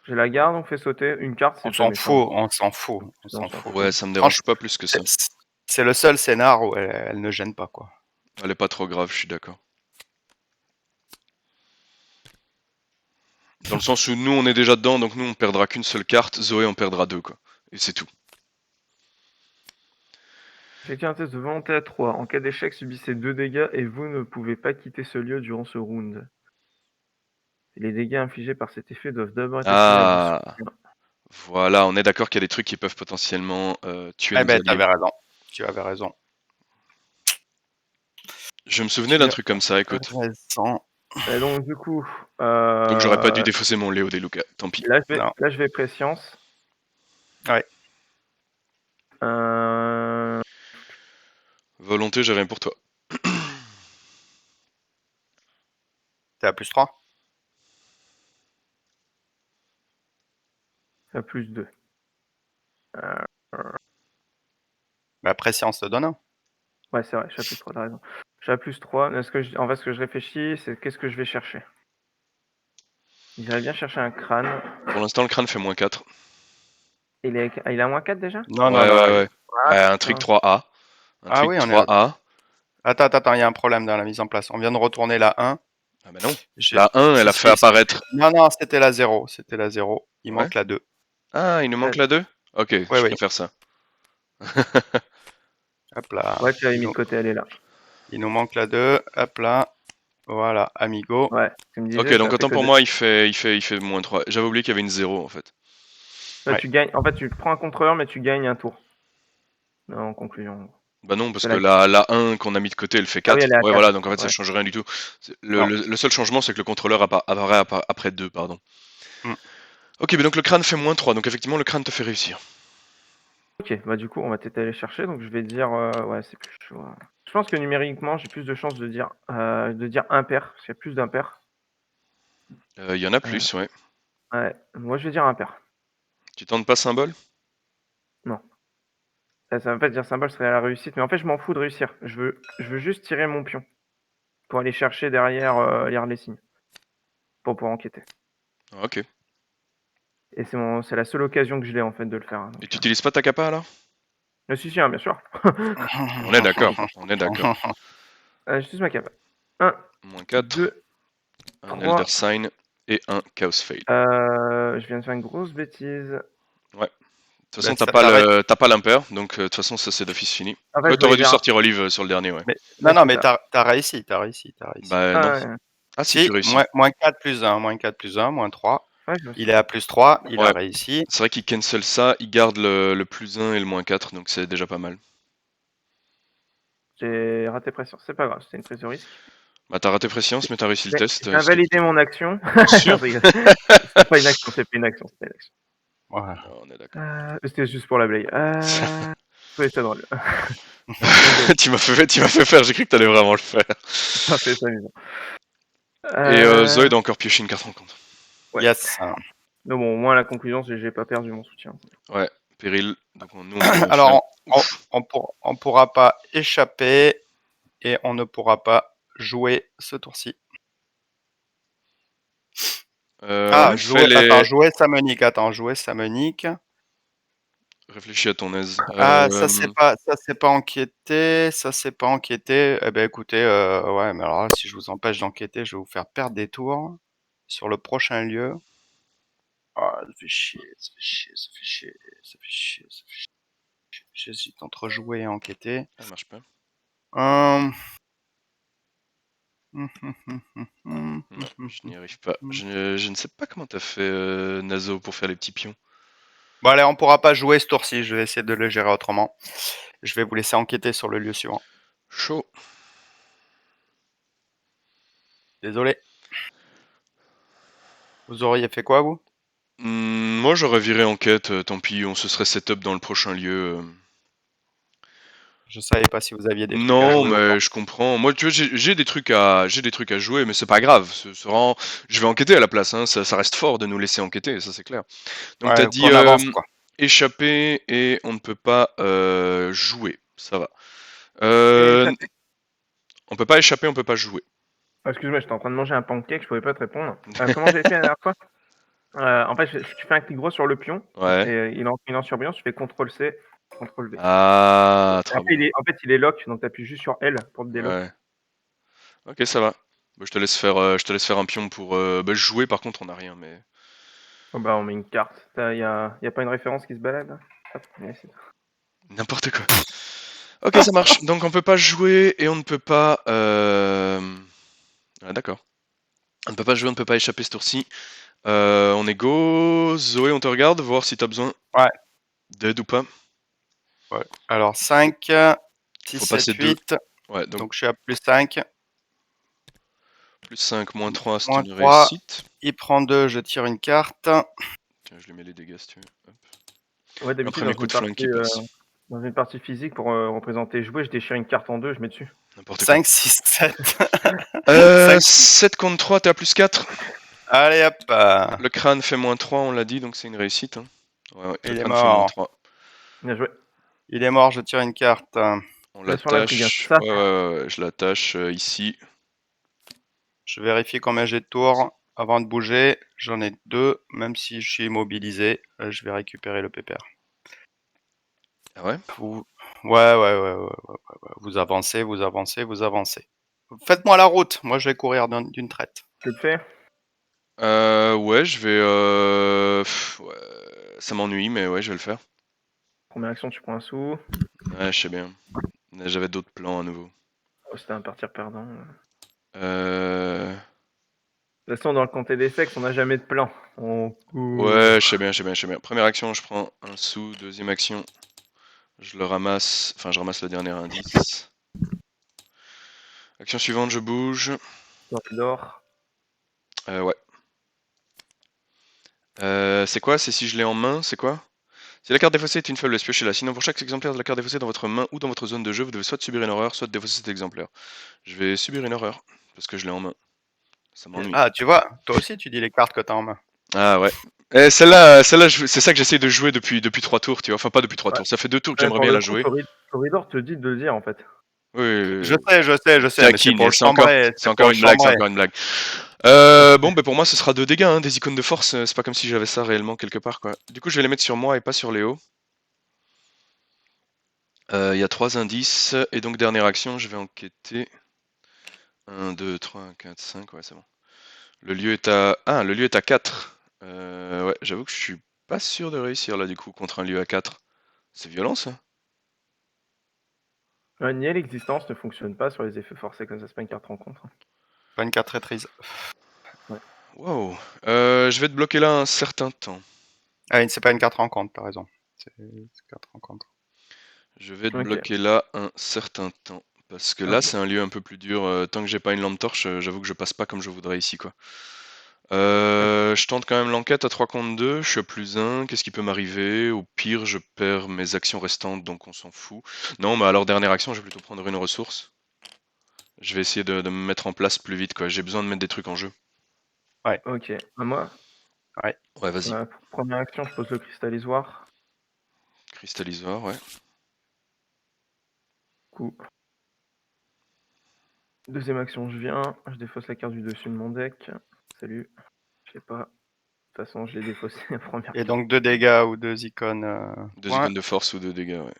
J'ai la garde, on fait sauter. Une carte, On c'est s'en jamais ça. fout, on s'en fout, on On s'en s'en fout. Ouais, fout. ça me dérange Franchement, pas plus que ça. c'est le seul scénar où elle ne gêne pas, quoi. Elle est pas trop grave, je suis d'accord. Dans le sens où nous, on est déjà dedans, donc nous, on perdra qu'une seule carte. Zoé en perdra 2, quoi. Et c'est tout. Effectuez un test de volonté à 3. En cas d'échec, subissez 2 dégâts et vous ne pouvez pas quitter ce lieu durant ce round. Les dégâts infligés par cet effet doivent d'abord être estimés à des Ah, soutiens. voilà, on est d'accord qu'il y a des trucs qui peuvent potentiellement tuer Eh nos ben, alliés. t'avais raison. Tu avais raison. Je me souvenais Tu d'un as truc comme ça, écoute. raison. Et donc, du coup, Donc j'aurais pas dû défausser mon Léo des Luca, tant pis. Non. là, je vais préscience. Ouais. Euh, Volonté, j'ai rien pour toi. T'es à +3. à plus 2. Bah, Préscience te donne un. Ouais, c'est vrai, je suis à plus 3, t'as raison. Je suis à plus 3. En fait, ce que je réfléchis, c'est qu'est-ce que je vais chercher. J'irais bien chercher un crâne. Pour l'instant, le crâne fait -4. Il est à -4 déjà? Non, non, Ouais, non. ouais, ouais. Ah Un trick putain. 3A. Un Ah trick oui, on est là. 3A. Attends, il y a un problème dans la mise en place. On vient de retourner la 1. Ah bah non. J'ai- La 1, elle Si, a fait si, si. apparaître. Non, non, c'était la 0. C'était la 0. Il Ouais. manque la 2. Ah, il nous manque Ouais, la 2? Ok, Oui, je oui. préfère ça. Hop là. ouais, tu l'avais Il mis de nous, côté, elle est là. il nous manque la 2. Hop là. Voilà, amigo. Ouais, tu me Ok, disais, ça donc a fait autant que pour 2. moi, il fait -3. J'avais oublié qu'il y avait une 0 en fait. Toi, Ouais. tu gagnes. En fait, tu prends un contrôleur, mais tu gagnes un tour. En conclusion. Bah non, Parce parce que que la 1 qu'on a mis de côté, elle fait Ah oui, 4. elle est à Ouais, 4. voilà, donc en fait, ça Ouais. change rien du tout. Non. Le seul changement, c'est que le contrôleur apparaît après 2, pardon. Mm. Ok, mais donc le crâne fait -3, donc effectivement, le crâne te fait réussir. Ok, bah du coup, on va peut-être aller chercher. Donc je vais dire, ouais, c'est plus chaud. Je pense que numériquement, j'ai plus de chances de dire impair, parce qu'il y a plus d'impairs. Il y en a Euh, plus, ouais. ouais, moi je vais dire impair. Tu tentes pas symbole? Non. Ça en fait, dire symbole serait la réussite, mais en fait, je m'en fous de réussir. Je veux juste tirer mon pion pour aller chercher derrière, lire les signes, pour pouvoir enquêter. Ah, ok. Et c'est la seule occasion que je l'ai en fait de le faire. Et tu utilises pas ta capa alors? Si, si, hein, bien sûr. On est d'accord, on est d'accord. Juste ma capa. 1, -4, 2, un Elder 3. Sign et un Chaos Fail. Je viens de faire une grosse bêtise. Ouais. De toute Ben, façon, ça t'arrête. t'as pas l'impair, donc de toute façon, ça c'est d'office fini. En fait, Ouais, je voyais t'aurais dû vers. sortir Olive sur le dernier, ouais. Mais, Ouais, non, non, c'est mais ça. t'as réussi, t'as réussi, t'as réussi. Bah non. Ouais, Ah si, tu Si, réussis. moins 4 plus 1, moins 4 plus 1, moins 3. ouais, Il est à plus 3, il a Ouais. réussi. C'est vrai qu'il cancel ça, il garde le +1 et le -4, donc c'est déjà pas mal. j'ai raté pression. C'est pas grave, c'était une prise de risque. Bah t'as raté Prescience, mais t'as réussi le J'ai test. j'ai invalidé mon action. Sûr? Non, je rigole. C'était pas une action, c'était une action. C'était une action. Ouais. Non, on est d'accord. C'était juste pour la blague. Je trouvais ça drôle. Désolé, Tu m'as fait faire, j'ai cru que t'allais vraiment le faire. ça fait ça amusant. Et Zoid a encore pioché une carte en compte. Ouais. Yes. Mais bon, au moins la conclusion, c'est que j'ai pas perdu mon soutien. Ouais, péril. Donc nous on peut faire... Alors, Ouf. on pourra pas échapper et on ne pourra pas jouer ce tour-ci. Ouais, fais Attends, les... jouer Samonique. Réfléchis à ton aise. Ah, ça c'est pas enquêté, ça c'est pas enquêté. Eh ben écoutez, ouais, mais alors là, si je vous empêche d'enquêter, je vais vous faire perdre des tours sur le prochain lieu. Ah, ça fait chier, ça fait chier, ça fait chier, ça fait chier, ça fait chier. J'hésite entre jouer et enquêter. Ça marche pas. Hum. Non, je n'y arrive pas. Je ne sais pas comment t'as fait, Nazo, pour faire les petits pions. Bon allez, on pourra pas jouer ce tour-ci, je vais essayer de le gérer autrement. Je vais vous laisser enquêter sur le lieu suivant. Chaud. Désolé. Vous auriez fait quoi, vous? Moi j'aurais viré enquête, tant pis, on se serait set-up dans le prochain lieu. Je savais pas si vous aviez des trucs à Non, jouer ou pas. mais je comprends. Moi, tu vois, j'ai des trucs à jouer, mais c'est pas grave. Je vais enquêter à la place, hein. Ça reste fort de nous laisser enquêter, ça c'est clair. Donc t'as Ouais, dit qu'on avance, quoi. échapper et on ne peut pas jouer. Ça va. Et Euh, échappé. on peut pas échapper, on peut pas jouer. Excuse-moi, j'étais en train de manger un pancake, je pouvais pas te répondre. Comment j'ai fait la dernière fois? En fait, tu fais un clic droit sur le pion, Ouais. et il est en surbrillance, tu fais CTRL-C, CTRL-V. Ah, Et trop après, bien. en fait, il est lock, donc tu appuies juste sur L pour te délock. Ouais. Ok, ça va. Bah, je te laisse faire un pion pour jouer. Par contre, on a rien, mais Oh bah, on met une carte. Y a pas une référence qui se balade? Hop, n'importe quoi. Ok, ça marche. Donc on peut pas jouer et on ne peut pas. Ah, d'accord. On ne peut pas jouer, on ne peut pas échapper ce tour-ci. On est go. Zoé, on te regarde, voir si t'as besoin Ouais. d'aide ou pas. Ouais. Alors 5, 6, Faut 7, passer 2. 8. Ouais, donc Donc je suis à plus 5. plus 5, moins 3, c'est Moins une 3. réussite. Il prend 2, je tire une carte. Tiens, je lui mets les dégâts si tu veux. Hop. Ouais, Un d'habitude, premier coup de flingue qui passe. dans une partie physique, pour représenter jouer, je déchire une carte en deux, je mets dessus. N'importe quoi. 5, 6, 7. 7 contre 3, t'es à plus 4. Allez hop. Le crâne fait moins 3, on l'a dit, donc c'est une réussite. Hein. Ouais, Il est quelqu'un fait mort. -3. Bien joué. Il est mort, je tire une carte. On C'est sur l'intrigue, hein, l'attache. c'est ça? Ouais, je l'attache ici. Je vérifie combien j'ai de tours avant de bouger. J'en ai 2, même si je suis immobilisé, je vais récupérer le pépère. Ah ouais? Ouais. Vous avancez, vous avancez, vous avancez. Faites-moi la route, moi je vais courir d'une traite. Tu le fais? Ouais, je vais. Ouais, ça m'ennuie, mais ouais, je vais le faire. Première action, tu prends un sou. Ouais, je sais bien. J'avais d'autres plans à nouveau. Oh, c'était un partir perdant. Euh... De toute façon, dans le comté des sexes, on n'a jamais de plan. On court. Ouais, je sais bien. Première action, je prends un sou. Deuxième action, je le ramasse. Enfin, je ramasse le dernier indice. Action suivante, je bouge. D'or. Ouais. C'est quoi? C'est si je l'ai en main, c'est quoi? Si la carte défaussée est une faiblesse, piochez-la. Sinon, pour chaque exemplaire de la carte défaussée dans votre main ou dans votre zone de jeu, vous devez soit subir une horreur, soit défausser cet exemplaire. Je vais subir une horreur, parce que je l'ai en main. Ça m'ennuie. Ah, tu vois, toi aussi tu dis les cartes que t'as en main. Ah ouais. Et celle-là, c'est ça que j'essaie de jouer depuis 3 tours, tu vois. Enfin, pas depuis 3 Ouais. tours. Ça fait 2 tours que Ouais, j'aimerais pour bien le la coup, jouer. Corridor te dit de le dire en fait. Oui, Je sais, mais c'est taquine, pour le c'est encore, chambrer, c'est c'est pour encore le une blague, c'est chambrer. encore une blague. Bon, ben pour moi, ce sera 2 dégâts, hein, des icônes de force. C'est pas comme si j'avais ça réellement quelque part, quoi. Du coup, je vais les mettre sur moi et pas sur Léo. Il y a 3 indices, et donc dernière action, je vais enquêter. 1, 2, 3, 4, 5, ouais, c'est bon. Le lieu est à... Ah, le lieu est à 4. Ouais, j'avoue que je suis pas sûr de réussir là, du coup, contre un lieu à 4. C'est violent, ça. Nier l'existence ne fonctionne pas sur les effets forcés comme ça, c'est pas une carte rencontre. Pas une carte traîtrise. Wow. Je vais te bloquer là un certain temps. Ah, c'est pas une carte rencontre, t'as raison. C'est une carte rencontre. Je vais te Ok. bloquer là un certain temps. Parce que là, Ok. c'est un lieu un peu plus dur. Tant que j'ai pas une lampe torche, j'avoue que je passe pas comme je voudrais ici, quoi. Je tente quand même l'enquête à 3 contre 2. Je suis à +1. Qu'est-ce qui peut m'arriver? Au pire, je perds mes actions restantes, donc on s'en fout. Non, mais alors, dernière action, je vais plutôt prendre une ressource. Je vais essayer de me mettre en place plus vite, quoi. J'ai besoin de mettre des trucs en jeu. Ok. À moi. Ouais, vas-y. Pour première action, je pose le cristallisoire. Cristallisoire, ouais. Coup. Deuxième action, je viens. Je défausse la carte du dessus de mon deck. Salut. Je sais pas. De toute façon, je l'ai défaussé la première Et fois. donc 2 dégâts ou 2 icônes. 2 points. icônes de force ou 2 dégâts, ouais.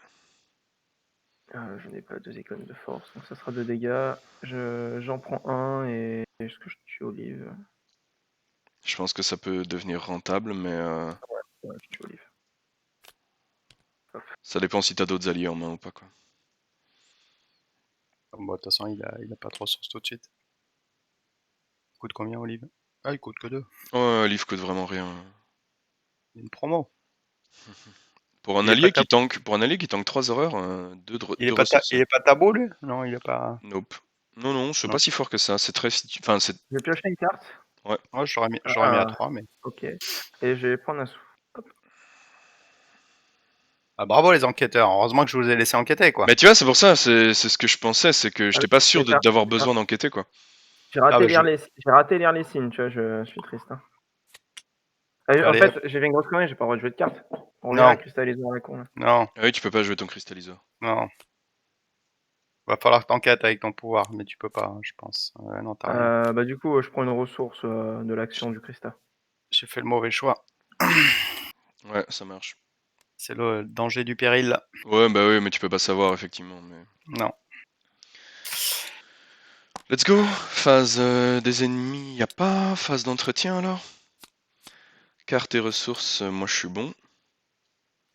Je n'ai pas 2 icônes de force, donc ça sera 2 dégâts. J'en prends un et est-ce que je tue Olive? Je pense que ça peut devenir rentable, mais Ouais, je tue Olive. Hop. ça dépend si t'as d'autres alliés en main ou pas, quoi. Bon, de toute façon, il a pas de ressources tout de suite. Il coûte combien, Olive? Ah, il coûte que 2. Ouais, livre coûte vraiment rien. Il y a une promo. Pour un Il est pas allié tab... qui tank, 3 horreurs, deux ressources. il est pas tabou, lui? Non, il est pas. Nope. Non, c'est Non. pas si fort que ça. C'est très. Enfin, c'est. Je vais piocher une carte. Ouais. Ouais, j'aurais mis à Ah, 3, mais. ok. Et je vais prendre un sou. Hop. Ah, bravo les enquêteurs. Heureusement que je vous ai laissé enquêter, quoi. Mais tu vois, c'est pour ça, c'est ce que je pensais, c'est que j'étais pas sûr d'avoir besoin d'enquêter, quoi. J'ai raté, Ah, bah, j'ai raté lire les signes, tu vois, je suis triste. Hein. En Allez, fait, j'ai fait une grosse connerie, j'ai pas le droit de jouer de carte. On lire non, un cristalliseur à la con. Là. non, Ah oui, tu peux pas jouer ton cristalliseur. non. Va falloir que t'enquêtes avec ton pouvoir, mais tu peux pas, hein, je pense. Non, t'as rien. Bah, du coup, je prends une ressource de l'action du cristal. J'ai fait le mauvais choix. Ouais, ça marche. C'est le danger du péril. Ouais, bah oui, mais tu peux pas savoir, effectivement. Mais... Non. Let's go. Phase des ennemis, y a pas. Phase d'entretien, alors. Carte et ressources, moi je suis bon.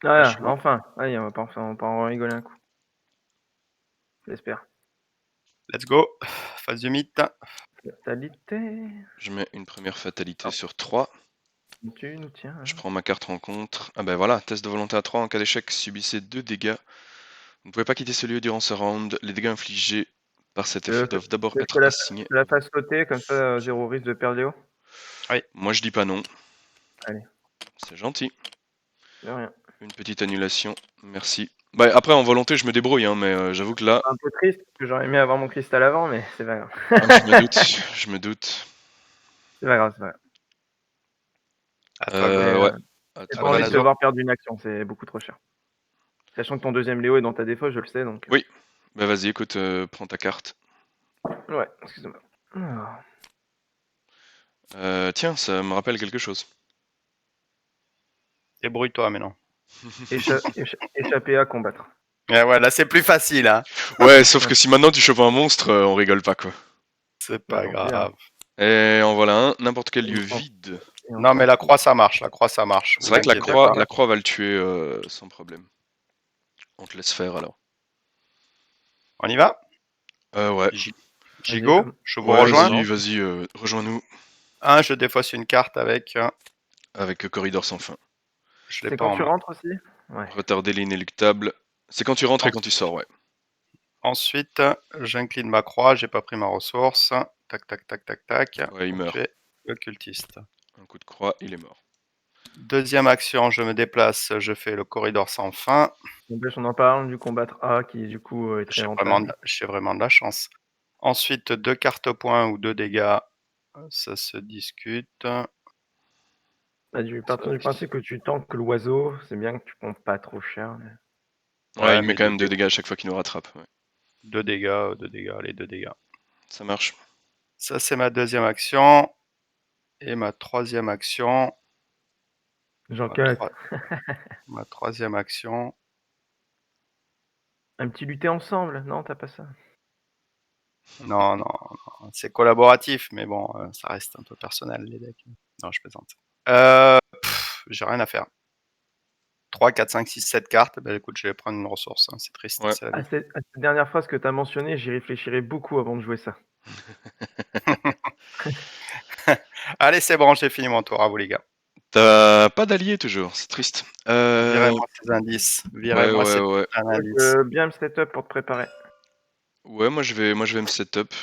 Ah, enfin. Allez, on va pas en rigoler un coup. J'espère. Let's go. Phase du mythe. Fatalité. Je mets une première fatalité sur 3. Tu nous tiens. Je prends ma carte rencontre. Ah ben voilà, test de volonté à 3. En cas d'échec, subissez 2 dégâts. Vous ne pouvez pas quitter ce lieu durant ce round. Les dégâts infligés par cet effet doivent d'abord être assignés. Je la fasse sauter, comme ça, zéro risque de perdre Léo. Oui. Moi je dis pas non. Allez. C'est gentil. De rien. Une petite annulation. Merci. Bah après en volonté je me débrouille, hein, mais j'avoue que là... Un peu triste, parce que j'aurais aimé avoir mon cristal avant, mais c'est pas grave. je me doute, je me doute. C'est pas grave, c'est pas grave. À toi, Ouais. À J'ai toi, pas envie de te Balado. voir perdre une action, c'est beaucoup trop cher. Sachant que ton deuxième Léo est dans ta défausse, je le sais, donc... Oui. Bah vas-y, écoute, prends ta carte. Ouais, excuse-moi. Ah. Tiens, ça me rappelle quelque chose. Débrouille-toi maintenant. Échapper à combattre. Ouais, ouais, là c'est plus facile, hein. Ouais, sauf que si maintenant tu chopes un monstre, on rigole pas, quoi. C'est Bah pas tant pis, hein. grave. Et en voilà un, n'importe quel lieu Et on- vide. et on Non, s'en mais la fout. croix ça marche, la croix ça marche. C'est Vous vrai que inquiétez pas. la croix va le tuer sans problème. On te laisse faire alors. On y va? Ouais. Vas-y, Gigot, je vous Ouais, rejoins. vas-y, rejoins-nous Je défausse une carte avec. avec Corridor sans fin. Je l'ai C'est pas quand en tu main. rentres aussi? Ouais. Retarder l'inéluctable. C'est quand tu rentres et quand tu sors, ouais. Ensuite, j'incline ma croix, j'ai pas pris ma ressource. Tac, tac, tac, tac, tac. Ouais, il Pour meurt. tuer le cultiste. Un coup de croix, il est mort. Deuxième action, je me déplace, je fais le corridor sans fin. N'empêche, on en parle du combattre A qui du coup est très rentable. J'ai vraiment de la chance. Ensuite, 2 cartes points ou 2 dégâts, ça se discute. Bah, du partir du principe que tu tankes l'oiseau, c'est bien que tu comptes pas trop cher. Ouais, Ouais, il met mais quand 2 même 2 dégâts à chaque fois qu'il nous rattrape. Ouais. dégâts, 2 dégâts, les 2 dégâts. Ça marche. Ça, c'est ma deuxième action. Et ma troisième action. J'encaisse. Ma troisième action. Un petit lutter ensemble, non, t'as pas ça? Non, non, non, c'est collaboratif, mais bon, ça reste un peu personnel, les decks. Non, je plaisante. J'ai rien à faire. 3, 4, 5, 6, 7 cartes. Ben écoute, je vais prendre une ressource, hein, c'est triste, Ouais. c'est la vie. À cette dernière phrase que t'as mentionnée, j'y réfléchirai beaucoup avant de jouer ça. Allez, c'est bon, j'ai fini mon tour, à vous les gars. T'as pas d'allié toujours, c'est triste. Virez-moi ces indices. Ouais, Virez-moi ouais, ces ouais. indices. Bien me setup pour te préparer. Ouais, moi je vais me setup.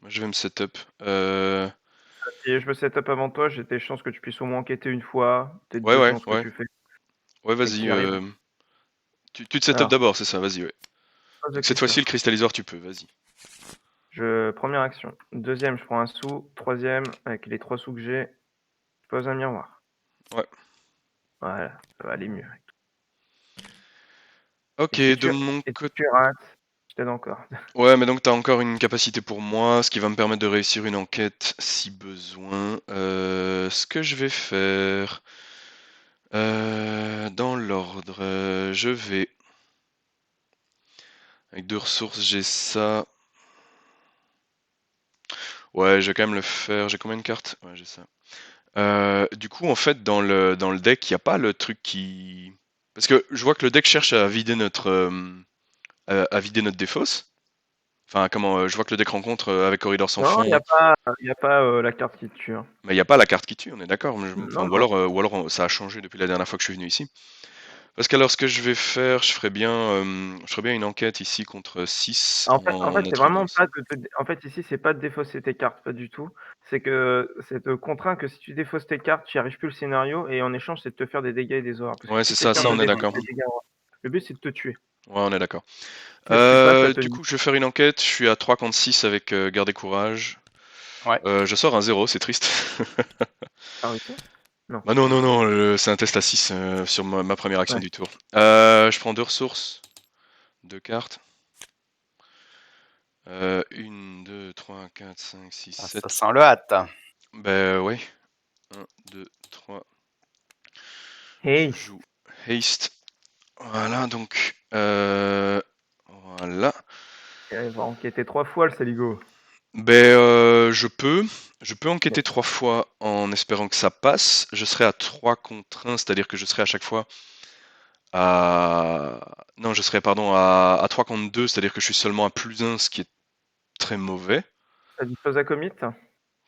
Moi je vais me setup. Si je me setup avant toi, j'ai des chances que tu puisses au moins enquêter une fois, peut-être Ouais, deux ouais, selon ce que ouais. tu fais. Ouais, Et vas-y. qui arrive. Tu te setup Alors, d'abord, c'est ça, vas-y, ouais. pose de Donc cette fois-ci, le questions. cristalliseur, tu peux, vas-y. Première action. Deuxième, je prends un sou. Troisième, avec les 3 sous que j'ai, je pose un miroir. Ouais. Voilà, ça va aller mieux. Ok, Et de mon si côté. tu rates, je t'aide encore. Ouais, mais donc t'as encore une capacité pour moi, ce qui va me permettre de réussir une enquête si besoin. Ce que je vais faire, dans l'ordre, je vais avec 2 ressources, j'ai ça. Ouais, je vais quand même le faire. J'ai combien de cartes? Ouais, j'ai ça. Du coup, en fait, dans le deck, il n'y a pas le truc qui. Parce que je vois que le deck cherche à vider à vider notre défausse. Enfin, comment, je vois que le deck rencontre avec Corridor sans Non, fin, il y a pas la carte qui te tue, hein. mais il n'y a pas la carte qui tue, on est d'accord. Enfin, Non, non. ou alors ça a changé depuis la dernière fois que je suis venu ici. Parce qu'alors, ce que je vais faire, je ferais bien une enquête ici contre 6 En en fait, c'est vraiment Atribus. pas en fait, ici, c'est pas de défausser tes cartes, pas du tout. C'est que c'est te contraint que si tu défausses tes cartes, tu n'y arrives plus le scénario et en écche, c'est de te faire des dégâts et des horreurs. Parce que Ouais, c'est toutes tes ça, cartes ça ne on est défendent d'accord. pas des dégâts. Le but, c'est de te tuer. Ouais, on est d'accord. Mais ce qui se passe, ça te Du lie. coup, je vais faire une enquête. Je suis à 3 contre 6 avec Garde et Courage. Ouais. Je sors un 0, c'est triste. T'as réussi? Non. Bah non, non, non, c'est un test à 6 sur ma première action Ouais. du tour. Je prends 2 ressources, 2 cartes. 1, 2, 3, 4, 5, 6, Ça 7. sent le hâte. Bah ouais. 1, 2, 3. Je Hey! joue Haste. Voilà, donc. Voilà. Il va enquêter 3 fois, le saligo. Ben, je peux enquêter 3 fois en espérant que ça passe. Je serai à 3 contre 1, c'est-à-dire que je serai à chaque fois à... Non, je serai, pardon, à 3 contre 2, c'est-à-dire que je suis seulement à +1, ce qui est très mauvais. T'as des choses à commit?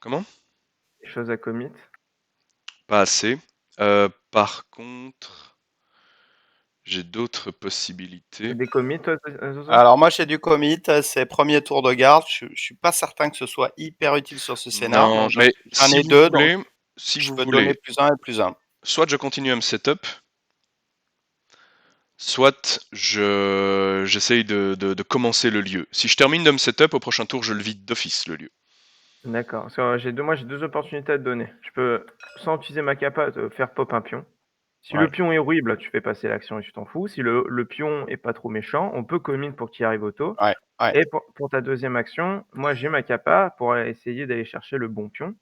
Comment? Des choses à commit? Pas assez. Par contre, j'ai d'autres possibilités. T'as des commits, toi, Zozo? Alors moi j'ai du commit, c'est premier tour de garde. Je suis pas certain que ce soit hyper utile sur ce scénar. Non, Donc mais j'en ai deux, donc je peux donner voulez, +1 et +1. soit je continue à me setup, soit j'essaye de commencer le lieu. Si je termine de me setup, au prochain tour, je le vide d'office, le lieu. D'accord. Parce que moi, j'ai 2 opportunités à te donner. Je peux, sans utiliser ma capa, te faire pop un pion. Si Ouais. le pion est horrible, tu fais passer l'action et tu t'en fous. Si le pion est pas trop méchant, on peut commit pour qu'il arrive auto. Ouais, ouais. Et pour ta deuxième action, moi j'ai ma capa pour essayer d'aller chercher le bon pion.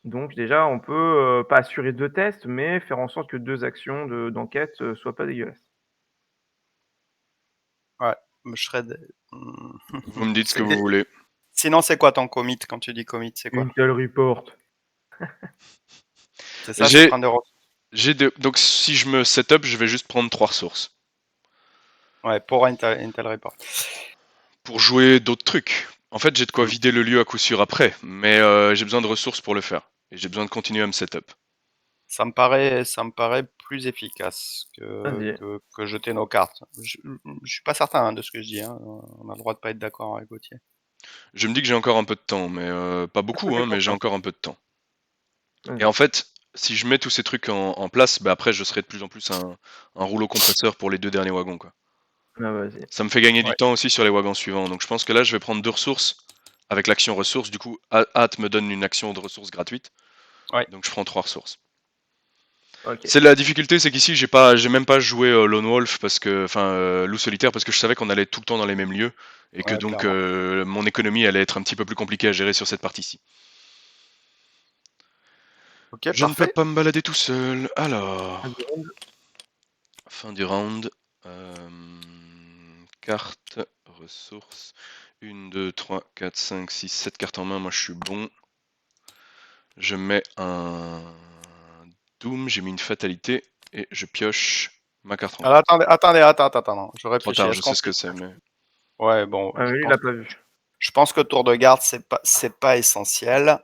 Donc déjà, on peut pas assurer 2 tests, mais faire en sorte que 2 actions d'enquête soient pas dégueulasses. Ouais, je serais. Vous me dites ce que C'est- vous voulez. Sinon, c'est quoi ton commit quand tu dis commit? C'est quoi? Intel report. C'est ça, c'est J'ai prendre des ressources. donc si je me setup, je vais juste prendre 3 ressources Ouais, pour Intel Report. pour jouer d'autres trucs. En fait, j'ai de quoi Mm. vider le lieu à coup sûr après, mais j'ai besoin de ressources pour le faire. Et j'ai besoin de continuer à me setup. Ça me paraît plus efficace Vas-y. que jeter nos cartes. Je suis pas certain hein, de ce que je dis. Hein. On a le droit de pas être d'accord avec Gauthier. Je me dis que j'ai encore un peu de temps, mais pas beaucoup, Fais hein, mais j'ai confiance. encore un peu de temps. Et Vas-y. en fait, si je mets tous ces trucs en place, bah après je serai de plus en plus un rouleau compresseur pour les 2 derniers wagons, quoi. Ah, vas-y. Ça me fait gagner du Ouais. temps aussi sur les wagons suivants. Donc je pense que là, je vais prendre 2 ressources avec l'action ressources. Du coup, Hâte me donne une action de ressources gratuite. Ouais. Donc je prends 3 ressources. OK. C'est la difficulté, c'est qu'ici j'ai même pas joué Lone Wolf parce que, enfin loup solitaire parce que je savais qu'on allait tout le temps dans les mêmes lieux et que Ouais, donc clairement. mon économie allait être un petit peu plus compliquée à gérer sur cette partie-ci. Ok, Je ne peux parfait. pas me balader tout seul. Alors, Vas-y, round. fin du round. Carte, ressources. 1, 2, 3, 4, 5, 6, 7 cartes en main. Moi, je suis bon. Je mets un Doom, j'ai mis une fatalité et je pioche ma carte Alors, rencontre. attends, non. Je Trop réfléchis. tard, je Est-ce qu'on sais ce que fait... c'est, mais Ouais, bon, Ah oui, il a pas vu. je pense que tour de garde, c'est pas essentiel.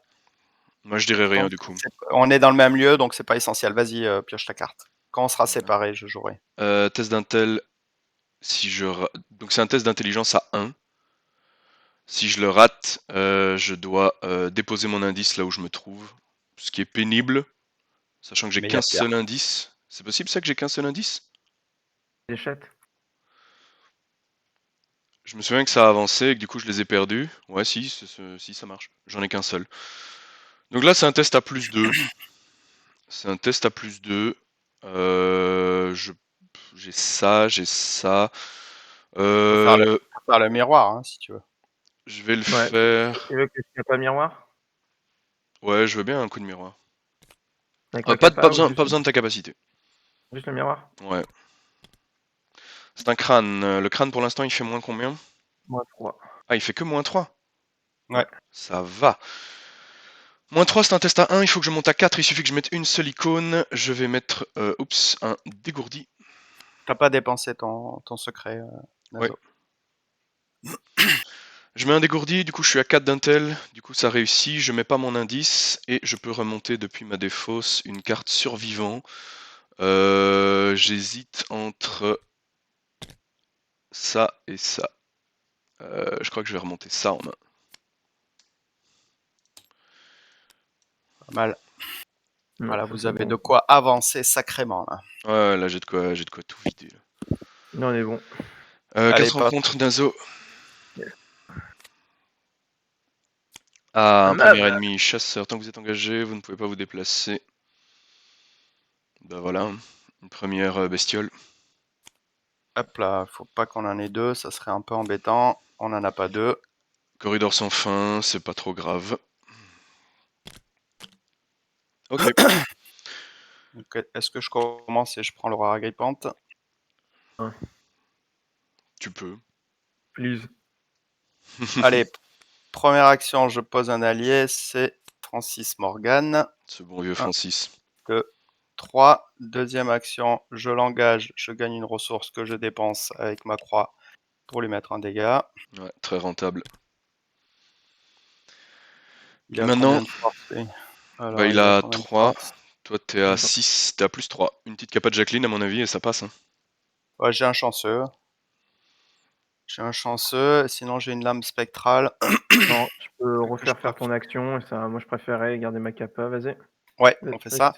moi je dirais Je rien pense du que coup. on est dans le même lieu, donc c'est pas essentiel. Vas-y, pioche ta carte. Quand on sera séparés, je jouerai. Test d'intel, donc c'est un test d'intelligence à 1. Si je le rate, je dois déposer mon indice là où je me trouve, ce qui est pénible, sachant que j'ai Mais il y a qu'un pire. seul indice. C'est possible ça que j'ai qu'un seul indice? Échette. Je me souviens que ça a avancé et que du coup je les ai perdus. Ouais, si ça marche. J'en ai qu'un seul. Donc là c'est un test à plus 2. C'est un test à plus 2. Je... J'ai ça, j'ai ça. Euh, Faut faire le miroir, hein, si tu veux. je vais le Ouais. faire. Tu veux que je tape pas miroir? Ouais, je veux bien un coup de miroir. Avec ma Pas capa ou besoin, pas juste besoin de ta capacité. le miroir? Ouais. C'est un crâne. Le crâne pour l'instant il fait moins combien? -3. Ah, il fait que -3. Ouais. Ça va. -3 c'est un test à 1, il faut que je monte à 4, il suffit que je mette une seule icône. Je vais mettre, un dégourdi. T'as pas dépensé ton secret, Ouais. Nazo. Je mets un dégourdi, du coup je suis à 4 d'intel, du coup ça réussit, je mets pas mon indice, et je peux remonter depuis ma défausse une carte survivant. J'hésite entre ça et ça. Je crois que je vais remonter ça en main. Pas mal. Non, Voilà, ça vous c'est avez de bon. quoi avancer sacrément, là. Ouais, là j'ai de quoi tout vider. Là, on est bon. Allez, 4 passe. rencontres d'Azo. Yes. Ah, Un un premier meuble! ennemi, chasseur. Tant que vous êtes engagé, vous ne pouvez pas vous déplacer. Bah voilà, une première bestiole. Hop là, faut pas qu'on en ait deux, ça serait un peu embêtant. On en a pas deux. Corridor sans fin, c'est pas trop grave. Ok. Donc, est-ce que je commence et je prends l'aurore agrippante? Ouais. Tu peux. Please. Allez, première action, je pose un allié, c'est Francis Morgan. Ce bon vieux 1, Francis. 2, 3. Deuxième action, je l'engage, je gagne une ressource que je dépense avec ma croix pour lui mettre un dégât. Ouais, très rentable. Il Et a maintenant, combien de force, lui? bah Alors, il il a a combien de 3. force? Toi t'es à Attends. 6, t'es à plus 3. Une petite capa de Jacqueline à mon avis et ça passe. Hein. Ouais, j'ai un chanceux. J'ai un chanceux, sinon j'ai une lame spectrale. Non, tu peux Que je refaire peux... faire ton action et ça, moi je préférais garder ma capa, vas-y. Ouais, on fait Vas-y, ça.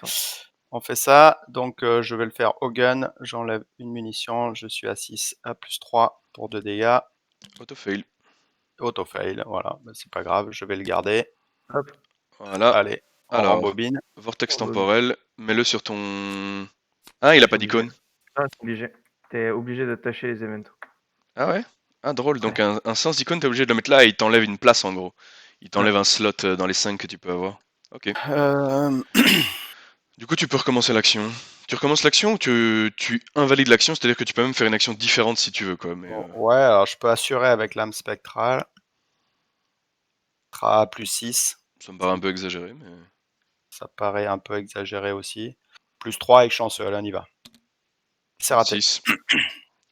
On fait ça, donc je vais le faire au gun, j'enlève une munition, je suis à 6, à plus 3 pour 2 dégâts. Auto-fail. Auto-fail, voilà, bah, c'est pas grave, je vais le garder. Hop. Voilà. Allez, On Alors, rembobine. vortex Rembobine. temporel, mets-le sur ton... Ah, il a Je pas suis obligé. d'icône. Ah, c'est obligé. T'es obligé d'attacher les events. Ah ouais? Ah, drôle. Ouais. Donc, un sens d'icône, t'es obligé de le mettre là et il t'enlève une place en gros. Il t'enlève Ouais. un slot dans les 5 que tu peux avoir. Ok. Euh, Du coup, tu peux recommencer l'action. Tu recommences l'action ou tu invalides l'action, c'est-à-dire que tu peux même faire une action différente si tu veux, quoi. Mais Ouais, alors je peux assurer avec l'âme spectrale. Tra plus 6. ça me paraît un peu exagéré, mais... Ça paraît un peu exagéré aussi. Plus 3 avec chanceux, allez, on y va. C'est raté. 6.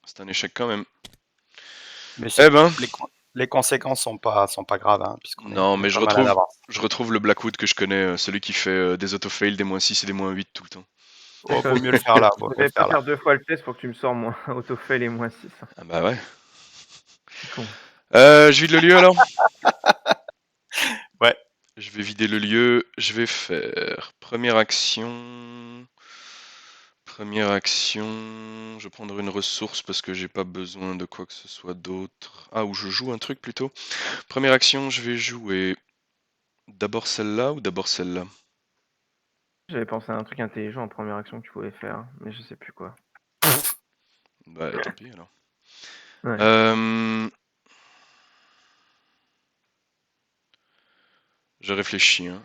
C'est un échec quand même. Mais Eh ben, les conséquences sont pas graves, hein, puisqu'on est, non, on est mais pas mal à l'avance. je retrouve le Blackwood que je connais, celui qui fait des autofails, des -6 et des -8 tout le temps. Oh, vaut mieux le faire là, vaut Je mieux le vais pas faire là. faire 2 fois le test pour que tu me sors moins autofail et moins 6. Ah bah ouais. C'est con. Je vide le lieu alors? Ouais. Je vais vider le lieu, je vais faire première action. Première action, je vais prendre une ressource parce que j'ai pas besoin de quoi que ce soit d'autre. Ah, ou je joue un truc plutôt. Première action, je vais jouer d'abord celle-là ou d'abord celle-là? J'avais pensé à un truc intelligent en première action que tu pouvais faire, mais je sais plus quoi. Bah tant pis alors. Ouais. Je réfléchis. 1,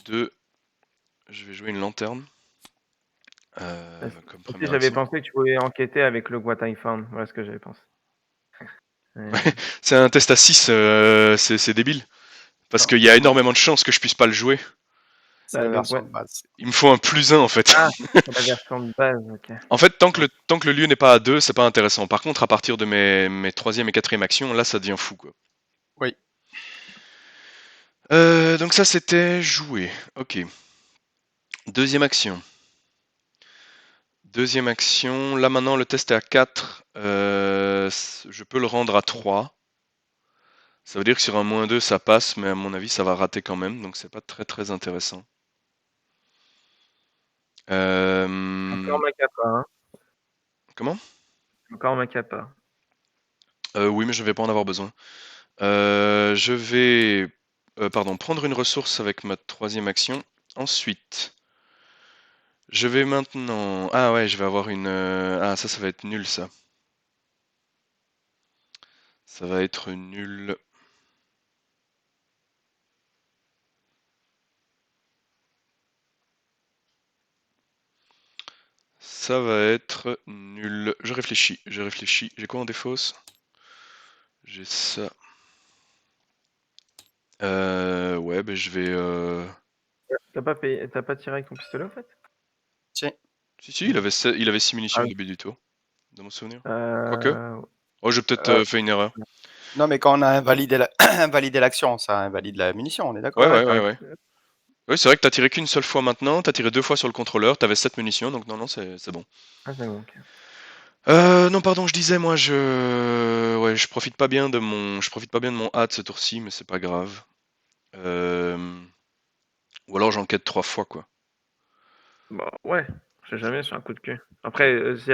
2, je vais jouer une lanterne comme Aussi, première j'avais action. pensé que tu pouvais enquêter avec le What I Found. Voilà ce que j'avais pensé. C'est un test à 6, c'est débile. Parce Non, qu'il y a énormément de chances que je puisse pas le jouer. C'est bah, la donc, version ouais. de base. Il me faut un +1 en fait. Ah, c'est la version de base, ok. En fait, tant que le lieu n'est pas à 2, c'est pas intéressant. Par contre, à partir de mes troisième et quatrième actions, là, ça devient fou, quoi. Oui. Donc ça, c'était jouer. Ok. Deuxième action. Deuxième action. Là, maintenant, le test est à 4. Je peux le rendre à 3. Ça veut dire que sur un -2, ça passe, mais à mon avis, ça va rater quand même. Donc, c'est pas très très intéressant. Encore Macapa, hein. Comment? Encore Macapa. Oui, mais je vais pas en avoir besoin. Je vais prendre une ressource avec ma troisième action. Ensuite, je vais maintenant... Ah ouais, je vais avoir une... Ah, ça va être nul, ça. Ça va être nul. Ça va être nul. Je réfléchis. J'ai quoi en défausse? J'ai ça. Ouais, ben je vais... T'as pas tiré avec ton pistolet, en fait? Tiens. Si, il avait 6 munitions Ah au oui. début du tour, dans mon souvenir. Quoique. Euh, Oh, j'ai peut-être fait une erreur. Non, mais quand on a invalidé invalidé l'action, ça invalide la munition, on est d'accord? ouais, t'as Ouais. Oui, c'est vrai que t'as tiré qu'une seule fois maintenant, t'as tiré 2 fois sur le contrôleur, t'avais 7 munitions, donc non, c'est bon. Ah, c'est bon, ok. Non, pardon, je disais, moi, ouais, je profite pas bien de mon hâte ce tour-ci, mais c'est pas grave. Ou alors j'enquête 3 fois, quoi. Bah, ouais, je sais jamais sur un coup de cul. Après, si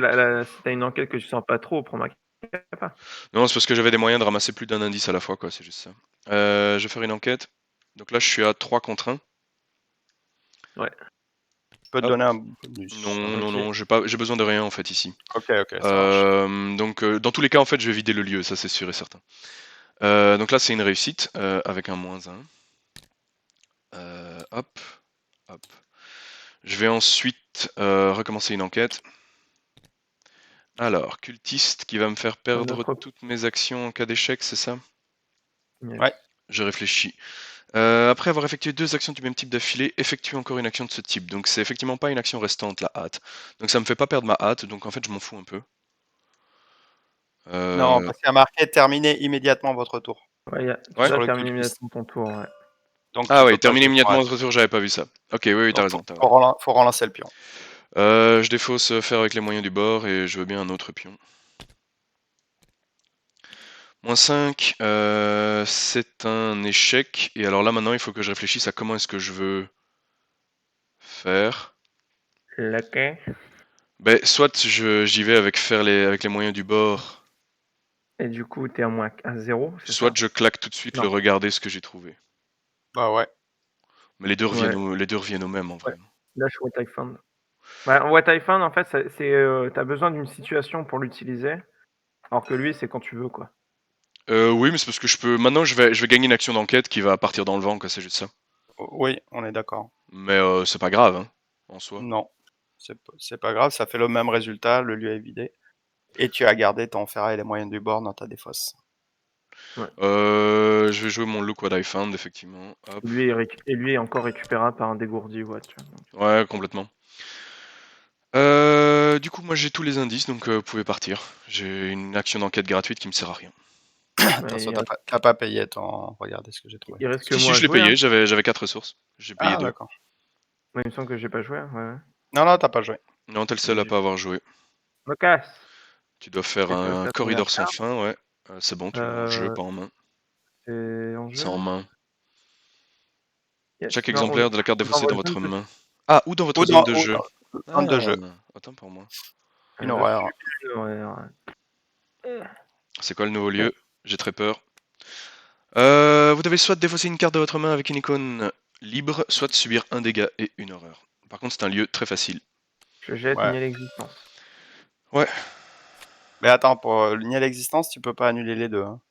t'as une enquête que tu sens pas trop, prends Macapa. Non, c'est parce que j'avais des moyens de ramasser plus d'un indice à la fois, quoi, c'est juste ça. Je vais faire une enquête. Donc là, je suis à 3 contre 1. Ouais. Je peux te Hop. donner un bonus. Non, j'ai besoin de rien en fait ici. Ok, ça marche. Donc dans tous les cas, en fait, je vais vider le lieu, ça c'est sûr et certain. Donc là, c'est une réussite avec un -1. Hop. Je vais ensuite recommencer une enquête. Alors, cultiste qui va me faire perdre toutes mes actions en cas d'échec, c'est ça? Yes. Ouais. Je réfléchis. Après avoir effectué 2 actions du même type d'affilée, effectue encore une action de ce type. Donc c'est effectivement pas une action restante, la hâte. Donc ça me fait pas perdre ma hâte, donc en fait je m'en fous un peu. Non, parce qu'il y a marqué terminer immédiatement votre tour. Ouais, tu Ouais. Sur dois le terminer cultiste. immédiatement ton tour, ouais. Donc Ah tu oui, peux pas terminer jouer ton immédiatement hâte. votre tour, j'avais pas vu ça. Ok, oui, t'as Donc raison. faut relancer le pion. Je défausse faire avec les moyens du bord et je veux bien un autre pion. -5, c'est un échec. Et alors là maintenant il faut que je réfléchisse à comment est-ce que je veux faire. Laquelle? Ben, soit j'y vais avec avec les moyens du bord, Et du coup, t'es à 0, c'est soit ça? je claque tout de suite le Non. regarder ce que j'ai trouvé. Bah ouais. Mais les deux Ouais. reviennent au même en vrai. Ouais. Lâche What I Found. Bah, What I Found, en fait, t'as besoin d'une situation pour l'utiliser, alors que lui, c'est quand tu veux, quoi. Oui, mais c'est parce que je peux. Maintenant, je vais gagner une action d'enquête qui va partir dans le vent, quoi, c'est juste ça. Oui, on est d'accord. Mais c'est pas grave, hein, en soi. Non, c'est pas grave, ça fait le même résultat, le lieu est vidé. Et tu as gardé ton ferraille et les moyens du bord dans ta défausse. Je vais jouer mon Look What I Found, effectivement. Hop. Et lui est encore récupérable par un dégourdi, ouais, tu vois. Donc. Ouais, complètement. Du coup, moi j'ai tous les indices, donc vous pouvez partir. J'ai une action d'enquête gratuite qui me sert à rien. Attention, t'as pas payé ton... Regardez ce que j'ai trouvé. Il reste que Si, moi à je l'ai jouer. payé, Hein. j'avais 4 ressources. J'ai payé Ah, 2. d'accord. Ouais, il me semble que j'ai pas joué. Ouais. Non, non, t'as pas joué. Non, t'es le seul à pas avoir joué. Me casse. Tu dois faire Qu'est-ce que un c'est, corridor première sans fin, ouais. C'est bon, tu l'as en jeu, pas en main. C'est en C'est jeu. en main. Yes. Chaque Non, exemplaire de la carte on défaussée envoie dans le votre jeu, main. Ah, ou dans votre Ou zone dans, de ou jeu. dans de jeu. Autant pour moi. Une horreur. C'est quoi le nouveau lieu? J'ai très peur. Vous devez soit défausser une carte de votre main avec une icône libre, soit subir un dégât et une horreur. Par contre, c'est un lieu très facile. Je jette Ouais. nier l'existence. Ouais. Mais attends, pour nier l'existence, tu peux pas annuler les deux. Hein.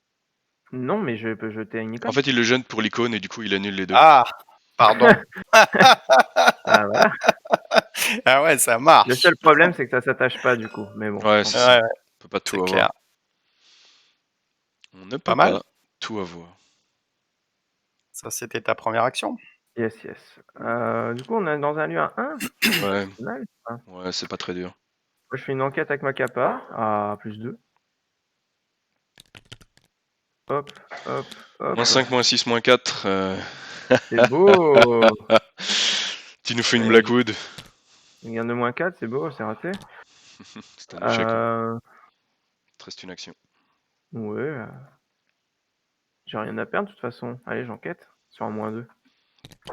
Non, mais je peux jeter une icône. En fait, il le gêne pour l'icône et du coup, il annule les deux. Ah, pardon. Ah, voilà. Ah ouais, ça marche. Le seul problème, c'est que ça s'attache pas, du coup. Mais bon. Ouais, tant c'est pis. ça. Ouais, On peut pas tout c'est avoir. clair. On ne Pas peut mal. pas tout avoir. Ça, c'était ta première action. Yes. Du coup, on est dans un lieu à 1. Ouais. Mal, ça. Ouais, c'est pas très dur. Moi, je fais une enquête avec ma capa à +2. Hop. Moins 5, moins 6, moins 4. C'est beau. Tu nous fais une Blackwood. Il y en a moins 4, c'est beau, c'est raté. C'est un échec. Euh... Il te reste une action. Ouais. J'ai rien à perdre de toute façon. Allez, j'enquête sur un -2.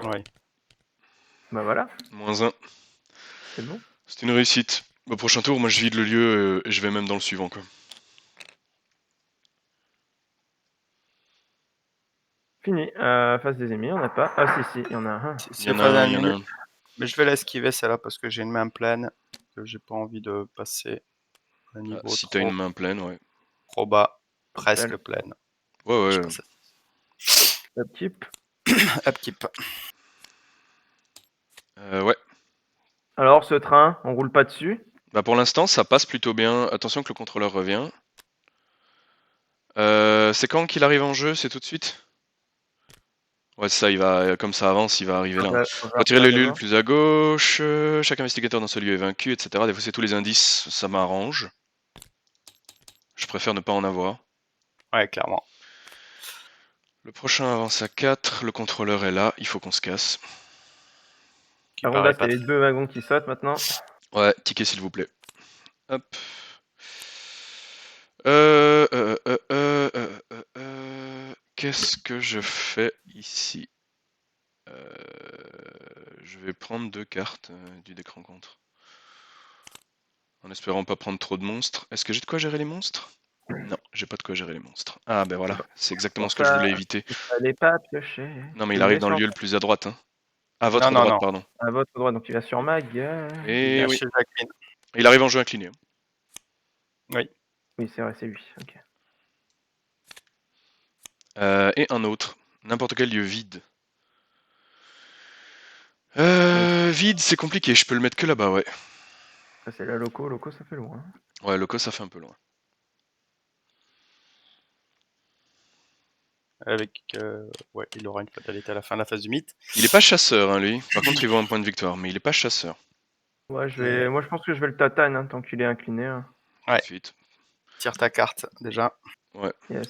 Oui. Bah voilà, Moins 1. c'est bon. C'est une réussite. Au prochain tour, moi je vide le lieu et je vais même dans le suivant, quoi. Fini. Face des ennemis, on n'a pas. Ah si, il y en a un. Il y en a un, il y en a un. Mais je vais l'esquiver celle-là parce que j'ai une main pleine, que j'ai pas envie de passer un niveau Si t'as une main pleine, ouais. trop bas, presque pleine. Ouais. Upkeep. Upkeep. Ouais. Alors, ce train, on roule pas dessus. Bah pour l'instant, ça passe plutôt bien. Attention que le contrôleur revient. C'est quand qu'il arrive en jeu? C'est tout de suite? Ouais, c'est ça, il va, comme ça avance, il va arriver là. Retirer les lieux le plus à gauche, chaque investigateur dans ce lieu est vaincu, etc. Défausser tous les indices, ça m'arrange. Je préfère ne pas en avoir. Ouais, clairement. Le prochain avance à 4, le contrôleur est là, il faut qu'on se casse. Par contre, là, c'est les deux wagons qui sautent maintenant. Ouais, ticket s'il vous plaît. Hop. Qu'est-ce que je fais ici? Je vais prendre 2 cartes du deck rencontre. En espérant pas prendre trop de monstres. Est-ce que j'ai de quoi gérer les monstres? Non, j'ai pas de quoi gérer les monstres. Ah ben voilà, c'est exactement ce que je voulais éviter. Il fallait pas piocher. Non mais il arrive dans le lieu le plus à droite. Hein. À votre Non, droite, non. pardon. À votre droite, donc il va sur ma gueule. Et oui. Chez Jacqueline. Il arrive en jeu incliné. Oui. Oui, c'est vrai, c'est lui. Ok. Et un autre. N'importe quel lieu vide. Vide, c'est compliqué. Je peux le mettre que là-bas, ouais. Ça, c'est la loco. Loco, ça fait loin. Ouais, loco, ça fait un peu loin. Avec, ouais, il aura une fatalité à la fin de la phase du mythe. Il est pas chasseur, hein, lui. Par contre, il vaut un point de victoire, mais il est pas chasseur. Ouais, moi, je pense que je vais le tatane hein, tant qu'il est incliné. Hein. Ouais. Suite. Tire ta carte, déjà. Ouais. Yes.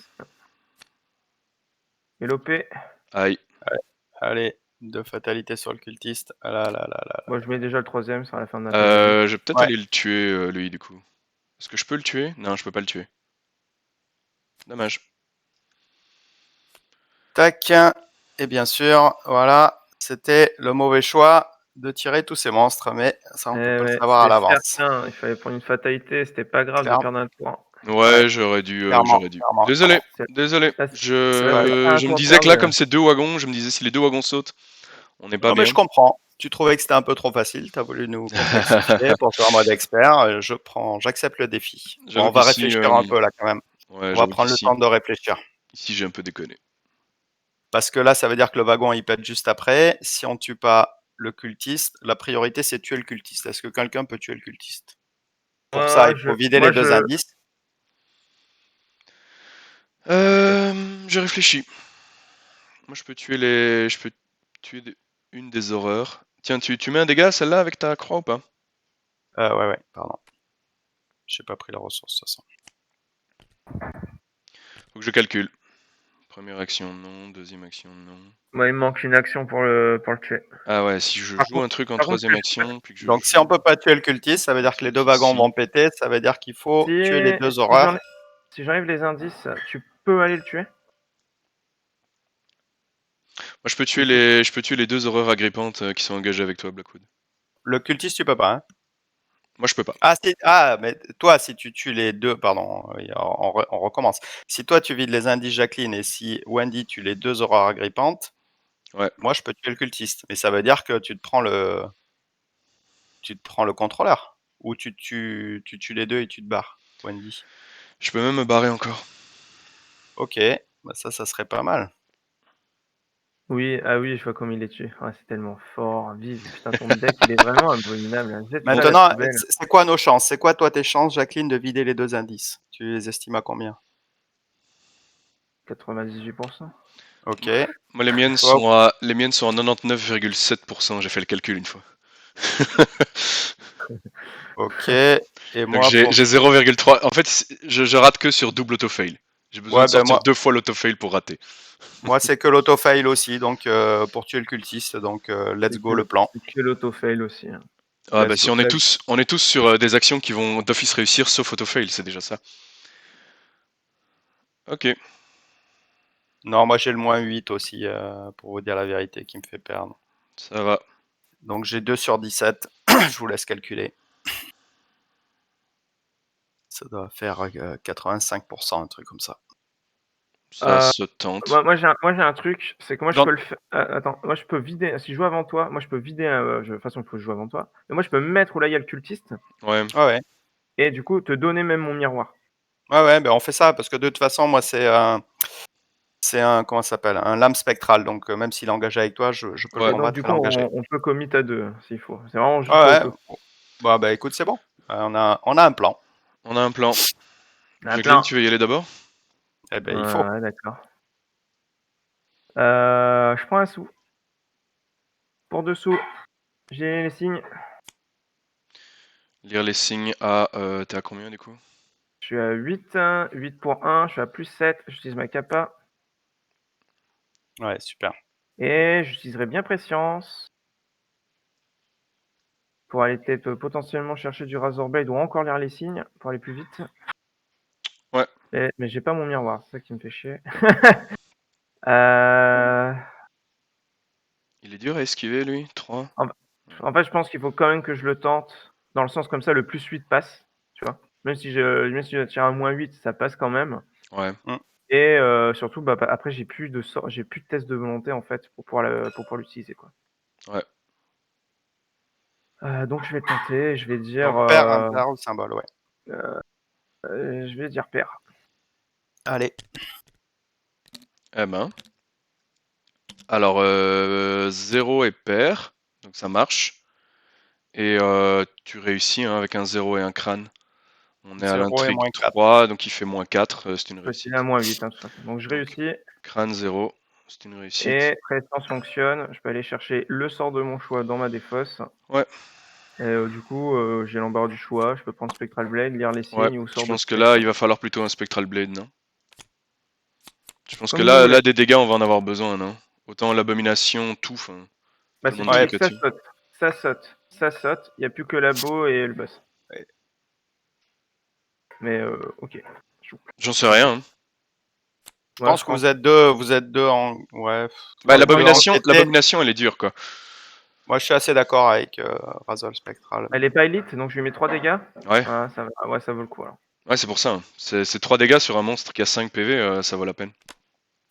Et l'OP. Aïe. Ouais. Allez, 2 fatalités sur le cultiste. Ah là. Moi, je mets déjà le 3ème sur la fin de la Je vais peut-être aller le tuer, lui, du coup. Est-ce que je peux le tuer? Non, je peux pas le tuer. Dommage. Tac. Et bien sûr, voilà, c'était le mauvais choix de tirer tous ces monstres, mais ça, on peut pas le savoir à l'avance. Il fallait prendre une fatalité, c'était pas grave de perdre un tour. Ouais, j'aurais dû. Clairement. Désolé. Je me disais que là, comme c'est 2 wagons, je me disais si les 2 wagons sautent, On n'est pas Non, mais bien. je comprends. Tu trouvais que c'était un peu trop facile, tu as voulu nous complexifier pour faire en mode expert. J'accepte le défi. Bon, J'avoue on va qu'ici, réfléchir un peu là quand même. ouais, On va j'avoue prendre le qu'ici, temps de réfléchir. ici j'ai un peu déconné. Parce que là, ça veut dire que le wagon, il pète juste après. Si on tue pas le cultiste, la priorité, c'est tuer le cultiste. Est-ce que quelqu'un peut tuer le cultiste? Pour ça, il faut vider les deux indices. Je réfléchis. Moi, je peux tuer une des horreurs. Tiens, tu mets un dégât à celle-là avec ta croix ou pas? Ouais, pardon. J'ai pas pris la ressource, de toute façon. Faut que je calcule. Première action, non. Deuxième action, non. Moi, il me manque une action pour le tuer. Ah ouais, si je Par joue contre- un truc en par contre, troisième ce que je action, puis que je Donc, si on joue peut pas tuer le cultiste, ça veut dire que les deux wagons ici. vont péter. Ça veut dire qu'il faut Si, tuer les deux si horreurs. si j'enlève les indices, tu peux aller le tuer? Moi, je peux tuer les deux horreurs agrippantes qui sont engagées avec toi, Blackwood. Le cultiste, tu peux pas, hein? Moi, je peux pas. Mais toi, si tu tues les deux, pardon, on recommence. Si toi, tu vides les indices Jacqueline et si Wendy tue les deux horreurs agrippantes, Ouais. moi, je peux tuer le cultiste. Mais ça veut dire que tu te prends le contrôleur. Ou tu tues les deux et tu te barres, Wendy. Je peux même me barrer encore. Ok, bah ça serait pas mal. Oui, ah oui, je vois comme il est tué. Ah, c'est tellement fort, vive. Putain, ton deck, il est vraiment abominable. Jette ça à la Maintenant, poubelle. c'est quoi nos chances? C'est quoi, toi, tes chances, Jacqueline, de vider les deux indices? Tu les estimes à combien? 98%. Ok. Moi, les miennes Toi, sont à 99,7%. J'ai fait le calcul une fois. ok. Et Donc moi, j'ai pour... 0,3. En fait, je rate que sur double autofail. J'ai besoin Ouais, de ben sortir moi, 2 fois l'autofail pour rater. moi c'est que l'autofail aussi, donc pour tuer le cultiste, donc let's go le plan. C'est que l'autofail aussi. Hein. Ah bah Let's si go. on est tous sur des actions qui vont d'office réussir sauf autofail, c'est déjà ça. Ok. Non, moi j'ai le -8 aussi, pour vous dire la vérité, qui me fait perdre. Ça va. Donc j'ai 2 sur 17, je vous laisse calculer. Ça doit faire 85%, un truc comme ça. Ça se tente. Moi, j'ai un truc, c'est que moi, je J'en- peux le faire. Attends, moi, je peux vider. Si je joue avant toi, moi, je peux vider. De toute façon, il faut que je joue avant toi. Mais moi, je peux me mettre où là, il y a le cultiste. Ouais. Ouais, Et du coup, te donner même mon miroir. ouais, ben on fait ça, parce que de toute façon, moi c'est un, comment ça s'appelle? Un lame spectral, donc même s'il est engagé avec toi, je peux le Ouais. Donc, combattre du et coup, l'engager. on peut commit à deux s'il faut. C'est vraiment juste pour Ouais, auto. bah écoute, c'est bon. On a un plan. On a un plan. Un Jacqueline, plein. tu veux y aller d'abord? Eh ben il faut. Ouais, d'accord. Je prends un sou. Pour dessous, j'ai les signes. Lire les signes à... t'es à combien du coup? Je suis à 8, 8 pour 1. Je suis à +7. J'utilise ma capa. Ouais, super. Et j'utiliserai bien Prescience. Pour aller peut-être potentiellement chercher du Razorblade ou encore lire les signes pour aller plus vite. Ouais. Mais j'ai pas mon miroir, c'est ça qui me fait chier. Euh, Il est dur à esquiver lui, 3. En fait, je pense qu'il faut quand même que je le tente. Dans le sens comme ça, le +8 passe. Tu vois. Même si je tire un -8, ça passe quand même. Ouais. Et surtout, bah, après, j'ai plus de test de volonté en fait pour pouvoir l'utiliser quoi. Ouais. Donc je vais tenter, je vais dire, Donc père, impair ou symbole, ouais. je vais dire paire. Allez. Eh ben. Alors, 0 est pair, donc ça marche. Et tu réussis hein, avec un 0 et un crâne. On est à 0 et l'intrigue -4. 3, donc il fait -4, c'est une Je peux tirer réussite. à -8 hein, de toute façon. Donc je Donc, réussis crâne 0, c'est une réussite. et Préscience fonctionne. Je peux aller chercher le sort de mon choix dans ma défausse. Ouais, Et du coup, j'ai l'embarras du choix. Je peux prendre Spectral Blade, lire les ouais. signes ou Je sort de pense que là, il protection. va falloir plutôt un Spectral Blade, non? Je pense que Comme vous là, voulez. des dégâts, on va en avoir besoin, non? Autant l'abomination, tout, enfin, Bah, tout le si monde tu me Ouais. dis clique que ça là-dessus. saute, ça saute, ça saute, il n'y a plus que la beau et le boss. Ouais. Mais ok. J'en sais rien. Hein. Je pense que vous êtes deux en... Ouais. Bah, Deux à enquêter. l'abomination, elle est dure, quoi. Moi, je suis assez d'accord avec Razor Spectral. Elle est pas élite, donc je lui mets 3 dégâts. Ouais, Ah, ça va. Ouais, ça vaut le coup alors. ouais, c'est pour ça. Hein. C'est 3 dégâts sur un monstre qui a 5 PV, ça vaut la peine.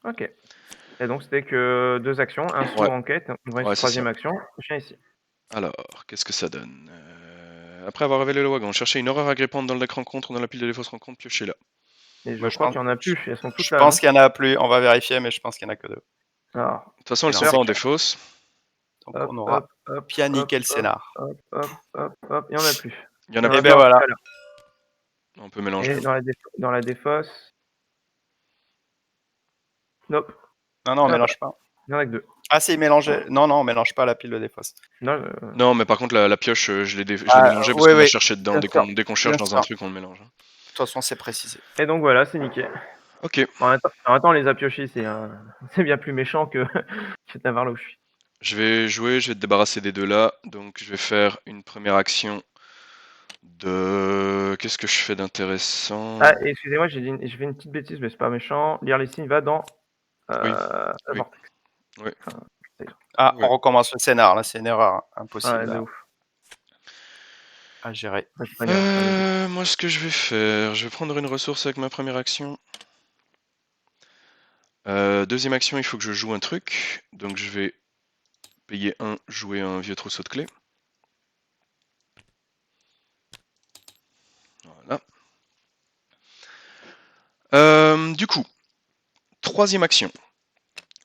Ok. Et donc c'était que 2 actions, un saut Ouais. en quête, on va Ouais, sur c'est ça. 3e action, je viens ici. Alors, qu'est-ce que ça donne? Après avoir révélé le wagon, cherchez une horreur agrippante dans le deck rencontre ou dans la pile de défausse rencontre, piochez-là. Et je Moi, je crois pense, qu'il y en a plus, elles sont toutes je là, pense non? qu'il y en a plus. On va vérifier, mais je pense qu'il y en a que 2. Alors, De toute façon, elles sont Non, pas en c'est défausse. Donc hop, on aura hop, hop, bien hop, niqué le hop, scénar. hop, hop, hop, hop, il y en a plus. Il y en a Il y en plus. Et avait ben un tout voilà. à l'heure. On peut mélanger. Et dans la défausse. Nope, Non, non, on il y en a mélange pas. pas. Il y en a que 2. Ah si, mélanger. Non, non, on mélange pas la pile de défausse. Non, Non, mais par contre, la pioche, je l'ai Ah, mélangée parce oui, qu'on a oui, cherché dedans. bien sûr, Dès qu'on cherche bien dans un sûr. truc, on le mélange. De toute façon, c'est précisé. et donc voilà, c'est niqué. Ok. En même temps, on les a piochés, c'est bien plus méchant que d'avoir là où je suis. Je vais jouer, je vais te débarrasser des deux là. Donc, je vais faire une première action de. Qu'est-ce que je fais d'intéressant? Ah, excusez-moi, j'ai fait une petite bêtise, mais c'est pas méchant. Lire les signes va dans Oui, oui. Vortex. Oui. Enfin, Ah, Ouais. on recommence le scénar. Là, c'est une erreur ouais, impossible de à, ouf. à gérer. Enfin, c'est pas une erreur, c'est un bêtise. Moi, ce que je vais faire, je vais prendre une ressource avec ma première action. Deuxième action, il faut que je joue un truc. Donc, je vais payer 1, jouer un vieux trousseau de clés. Voilà. Du coup, troisième action.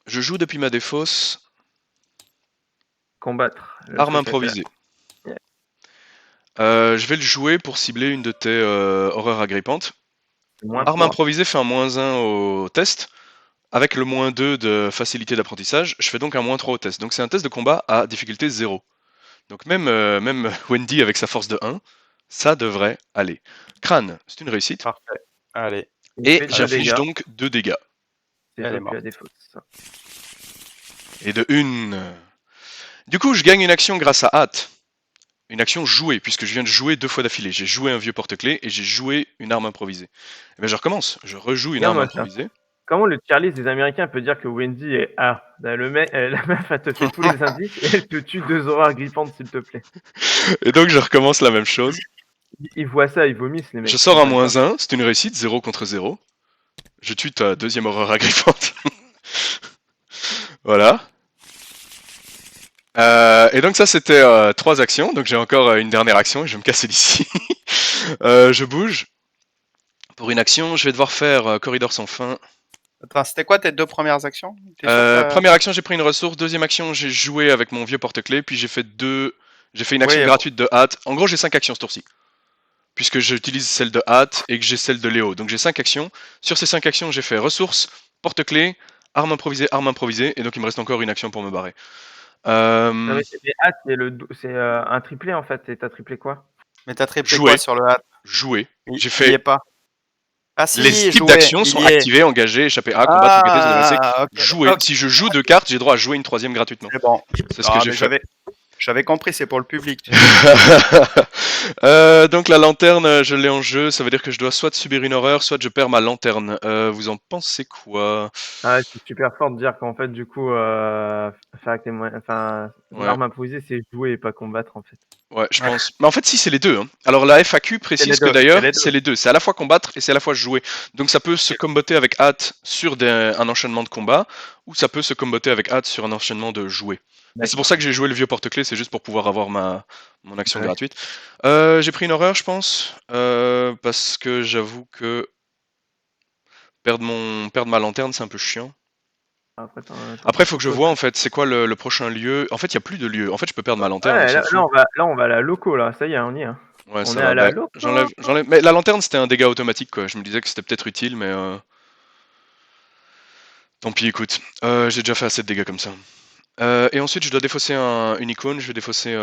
Je joue depuis ma défausse. Combattre. Le Arme truc avec improvisée. Yeah. Je vais le jouer pour cibler une de tes horreurs agrippantes. Moins Arme 3. improvisée fait un -1 au test. Avec le -2 de facilité d'apprentissage, je fais donc un -3 au test. Donc c'est un test de combat à difficulté 0. Donc même Wendy avec sa force de 1, ça devrait aller. Crâne, c'est une réussite. Parfait. Allez, Il Et fait 2 j'inflige dégâts. donc 2 dégâts. C'est elle est toi qui morte. as des fautes. Et de 1. Du coup, je gagne une action grâce à hâte. Une action jouée, puisque je viens de jouer 2 fois d'affilée. J'ai joué un vieux porte-clés et j'ai joué une arme improvisée. Et bien je recommence, je rejoue une arme Regarde-moi ça. improvisée. Comment le tier list des Américains peut dire que Wendy est A? Bah, la meuf, elle te fait tous les indices et elle te tue 2 horreurs grippantes, s'il te plaît. Et donc je recommence la même chose. Ils voient ça, ils vomissent, les mecs. Je sors un Comprennent pas. -1, c'est une réussite, 0 contre 0. Je tue ta deuxième horreur agrippante. Voilà. Et donc ça c'était 3 actions, donc j'ai encore une dernière action et je vais me casser d'ici. Je bouge. Pour une action, je vais devoir faire corridor sans fin. Attends, c'était quoi tes 2 premières actions? T'es sûr que... Première action, j'ai pris une ressource. Deuxième action, j'ai joué avec mon vieux porte-clés. Puis j'ai fait une action Oui, gratuite de hâte. En gros, j'ai 5 actions ce tour-ci. Puisque j'utilise celle de hâte et que j'ai celle de Léo. Donc j'ai 5 actions. Sur ces 5 actions, j'ai fait ressources, porte-clés, arme improvisée. Et donc il me reste encore une action pour me barrer. Non, mais A, c'est un triplé, en fait. Et t'as triplé quoi? mais t'as triplé Jouer. quoi sur le hâte? Jouer. Il J'ai y fait. est pas. Ah si, Les types jouer, d'actions il sont y est. activés, engagés, échapper A, combattre, enquêter, se déplacer, Ah, ok. jouer. Ok, Si je joue 2 cartes, j'ai droit à jouer une troisième gratuitement. c'est bon. C'est ce que Ah, j'ai mais fait. j'avais compris, c'est pour le public. Donc la lanterne, je l'ai en jeu, ça veut dire que je dois soit subir une horreur, soit je perds ma lanterne. Vous en pensez quoi? Ah, c'est super fort de dire qu'en fait, du coup, faire avec les moyens, enfin, Ouais, l'arme improvisée, c'est jouer et pas combattre, en fait. ouais, je Ouais. pense. Mais en fait, si, c'est les deux. Hein. Alors la FAQ précise les que deux, d'ailleurs, c'est les deux. c'est les deux. C'est à la fois combattre et c'est à la fois jouer. Donc ça peut se comboter avec hâte sur un enchaînement de combat, ou ça peut se comboter avec hâte sur un enchaînement de jouer. Mais c'est pour ça que j'ai joué le vieux porte-clés, c'est juste pour pouvoir avoir mon action Ouais. gratuite. J'ai pris une horreur, je pense, parce que j'avoue que perdre ma lanterne, c'est un peu chiant. Après, il faut que je vois en fait, c'est quoi le prochain lieu. En fait, il n'y a plus de lieu. En fait, je peux perdre ma lanterne, on Ouais, s'en là, fout. là, on va à la loco, là. Ça y est, on y est. Hein. Ouais, On ça est va. à la Bah, loco. j'enlève. Mais la lanterne, c'était un dégât automatique, quoi. Je me disais que c'était peut-être utile, mais tant pis, écoute. J'ai déjà fait assez de dégâts comme ça. Et ensuite, je dois défausser une icône. Je vais défausser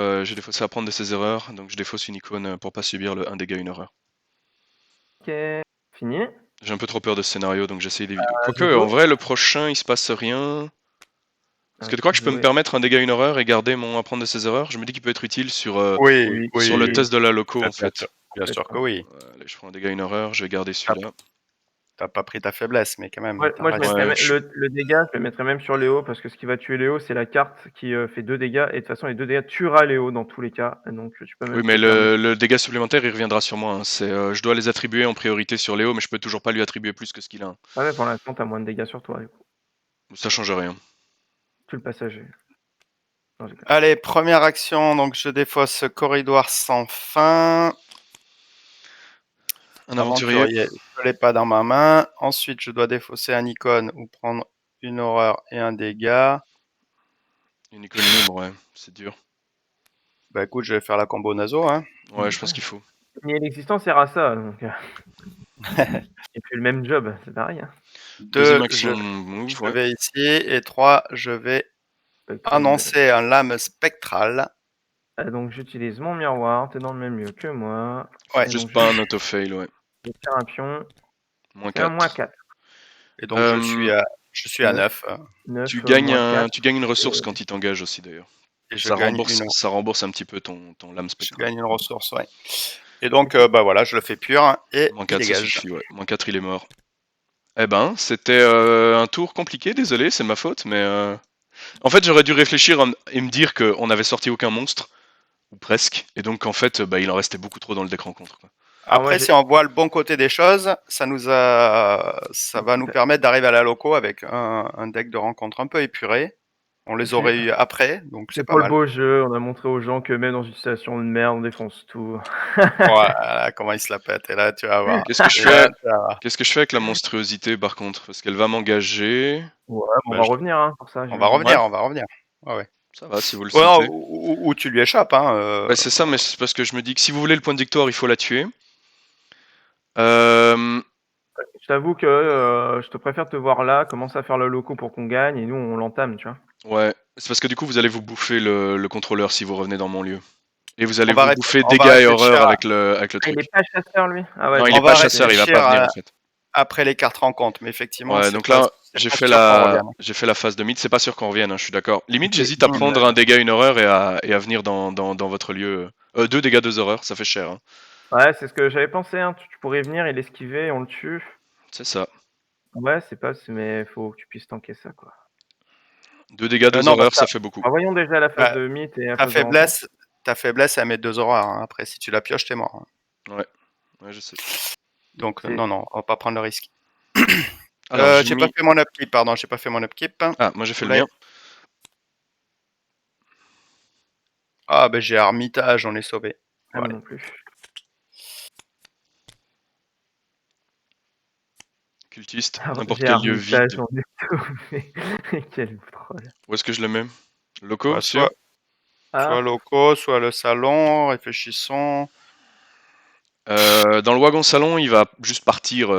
apprendre de ses erreurs. Donc, je défausse une icône pour pas subir le 1 dégât, une erreur. Ok, fini. J'ai un peu trop peur de ce scénario, donc j'essaye d'éviter. Quoique, je en go. vrai, le prochain, il se passe rien. Est-ce que tu crois que je peux me permettre un dégât, une horreur et garder mon apprendre de ses erreurs? Je me dis qu'il peut être utile sur Oui, sur le oui. test de la loco, en Bien fait. sûr, bien sûr que oui. Allez, je prends un dégât, une horreur. Je vais garder celui-là. T'as pas pris ta faiblesse, mais quand même. Moi, t'en je restes. mettrais Ouais, le dégât, je le mettrais même sur Léo, parce que ce qui va tuer Léo, c'est la carte qui fait 2 dégâts, et de toute façon, les 2 dégâts tuera Léo dans tous les cas, donc tu peux même Oui, mais te permettre. le dégât supplémentaire, il reviendra sur moi. Hein. Je dois les attribuer en priorité sur Léo, mais je peux toujours pas lui attribuer plus que ce qu'il a. Hein. Ah ouais, pour l'instant, t'as moins de dégâts sur toi, du coup. Ça change rien. Tu le passager. Non, j'ai- Allez, première action, donc je défausse ce corridor sans fin. Un aventurier. Aventurier, je l'ai pas dans ma main. Ensuite, je dois défausser un icône ou prendre une horreur et un dégât. Une icône libre, ouais. C'est dur. Bah écoute, je vais faire la combo Nazo, hein. Ouais, je pense qu'il faut. Nier l'existence sert à ça, donc. Il fait le même job, c'est pareil. Hein. Deuxième 2, action, je move, ouais. vais ici. Et 3, je vais annoncer un lame spectrale. Donc j'utilise mon miroir, t'es dans le même lieu que moi. Ouais. Et Juste donc, pas un auto-fail, ouais. je tire un pion. Moins C'est un 4. moins 4. Et donc je suis à 9. 9 Tu gagnes, moins 4. tu gagnes une ressource quand il t'engage aussi, d'ailleurs. Et je Ça gagne rembourse un petit peu ton lame je spectrale. gagne une ressource, ouais. Et donc, bah voilà, je le fais pur et Moins il 4, ça dégage. suffit, ouais. Moins 4, il est mort. Eh ben, c'était un tour compliqué, désolé, c'est ma faute, mais... En fait, j'aurais dû réfléchir et me dire qu'on n'avait sorti aucun monstre, ou presque, et donc en fait, bah, il en restait beaucoup trop dans le deck rencontre, quoi. Après, si on voit le bon côté des choses, ça va nous permettre d'arriver à la loco avec un deck de rencontre un peu épuré. On les aurait eu après, donc c'est C'est pas pour le mal. beau jeu, on a montré aux gens que même dans une situation de merde, on défonce tout. Voilà, comment il se la pète. Et là, tu vas voir. Qu'est-ce que je Et là, fais tu vas voir. Qu'est-ce que je fais avec la monstruosité, par contre? Parce qu'elle va m'engager... Ouais, on Bah, va revenir hein, pour ça. On va j'imagine. revenir. Ouais, ouais. Ça va, si vous le Ouais, non, sentez. ou tu lui échappes, hein. Bah, c'est ça, mais c'est parce que je me dis que si vous voulez le point de victoire, il faut la tuer. Euh... Je t'avoue que je te préfère te voir là, commencer à faire le loco pour qu'on gagne, et nous on l'entame, tu vois. Ouais, c'est parce que du coup, vous allez vous bouffer le contrôleur si vous revenez dans mon lieu. Et vous allez On va vous bouffer on va dégâts et horreur réfléchir avec le Ah, truc. il est pas chasseur lui. Ah ouais. Non, il donc est on pas va chasseur, il va pas réfléchir venir en fait. après les cartes rencontres, mais effectivement, Ouais, c'est donc pas là, j'ai pas fait sûr qu'on revienne. la phase de mythe. C'est pas sûr qu'on revienne, hein, je suis d'accord. Limite, Ok. j'hésite à prendre un dégât, une horreur et à venir dans votre lieu. 2 dégâts, 2 horreurs, ça fait cher. Hein. Ouais, c'est ce que j'avais pensé. Hein. Tu pourrais venir et l'esquiver, on le tue. C'est ça. Ouais, c'est pas, mais faut que tu puisses tanker ça, quoi. 2 dégâts, deux Non, parce horreurs, que ça fait beaucoup. Alors, voyons déjà la phase bah, de mythe et la ta phase de rencontre. faiblesse, elle met 2 horreurs. Hein. Après, si tu la pioches, t'es mort. Hein. Ouais, je sais. Donc, non, on va pas prendre le risque. Alors, J'ai pas fait mon upkeep, pardon, j'ai pas fait mon upkeep. Ah, moi j'ai fait le Ouais. mien. Ah, ben j'ai Armitage, on est sauvé. Ah, moi Voilà. non plus. Cultiste, Alors, n'importe j'ai quel lieu Armitage, vide. on est sauvé. Quel troll. Où est-ce que je le mets? Loco, Ouais, sûr? soit loco, soit le salon, réfléchissons. Dans le wagon salon, il va juste partir,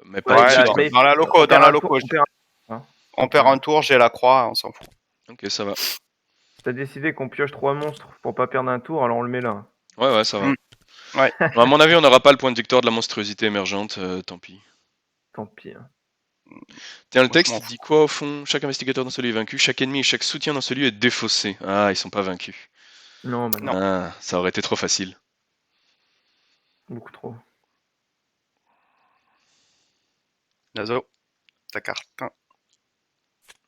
mais pas tout de Ouais, suite, dans, quoi. dans la loco, on perd un tour, j'ai la croix, on s'en fout. Ok, ça va. T'as décidé qu'on pioche 3 monstres pour pas perdre un tour, alors on le met là. Ouais, ça va. Ouais. Bon, à mon avis, on n'aura pas le point de victoire de la monstruosité émergente, tant pis. Tant pis. Hein. Tiens, le Moi, je texte, m'en il dit quoi au fond? Chaque investigateur dans ce lieu est vaincu, chaque ennemi et chaque soutien dans ce lieu est défaussé. Ah, ils sont pas vaincus. Non, bah non. Non. Ah, ça aurait été trop facile. Beaucoup trop. Nazo, ta carte.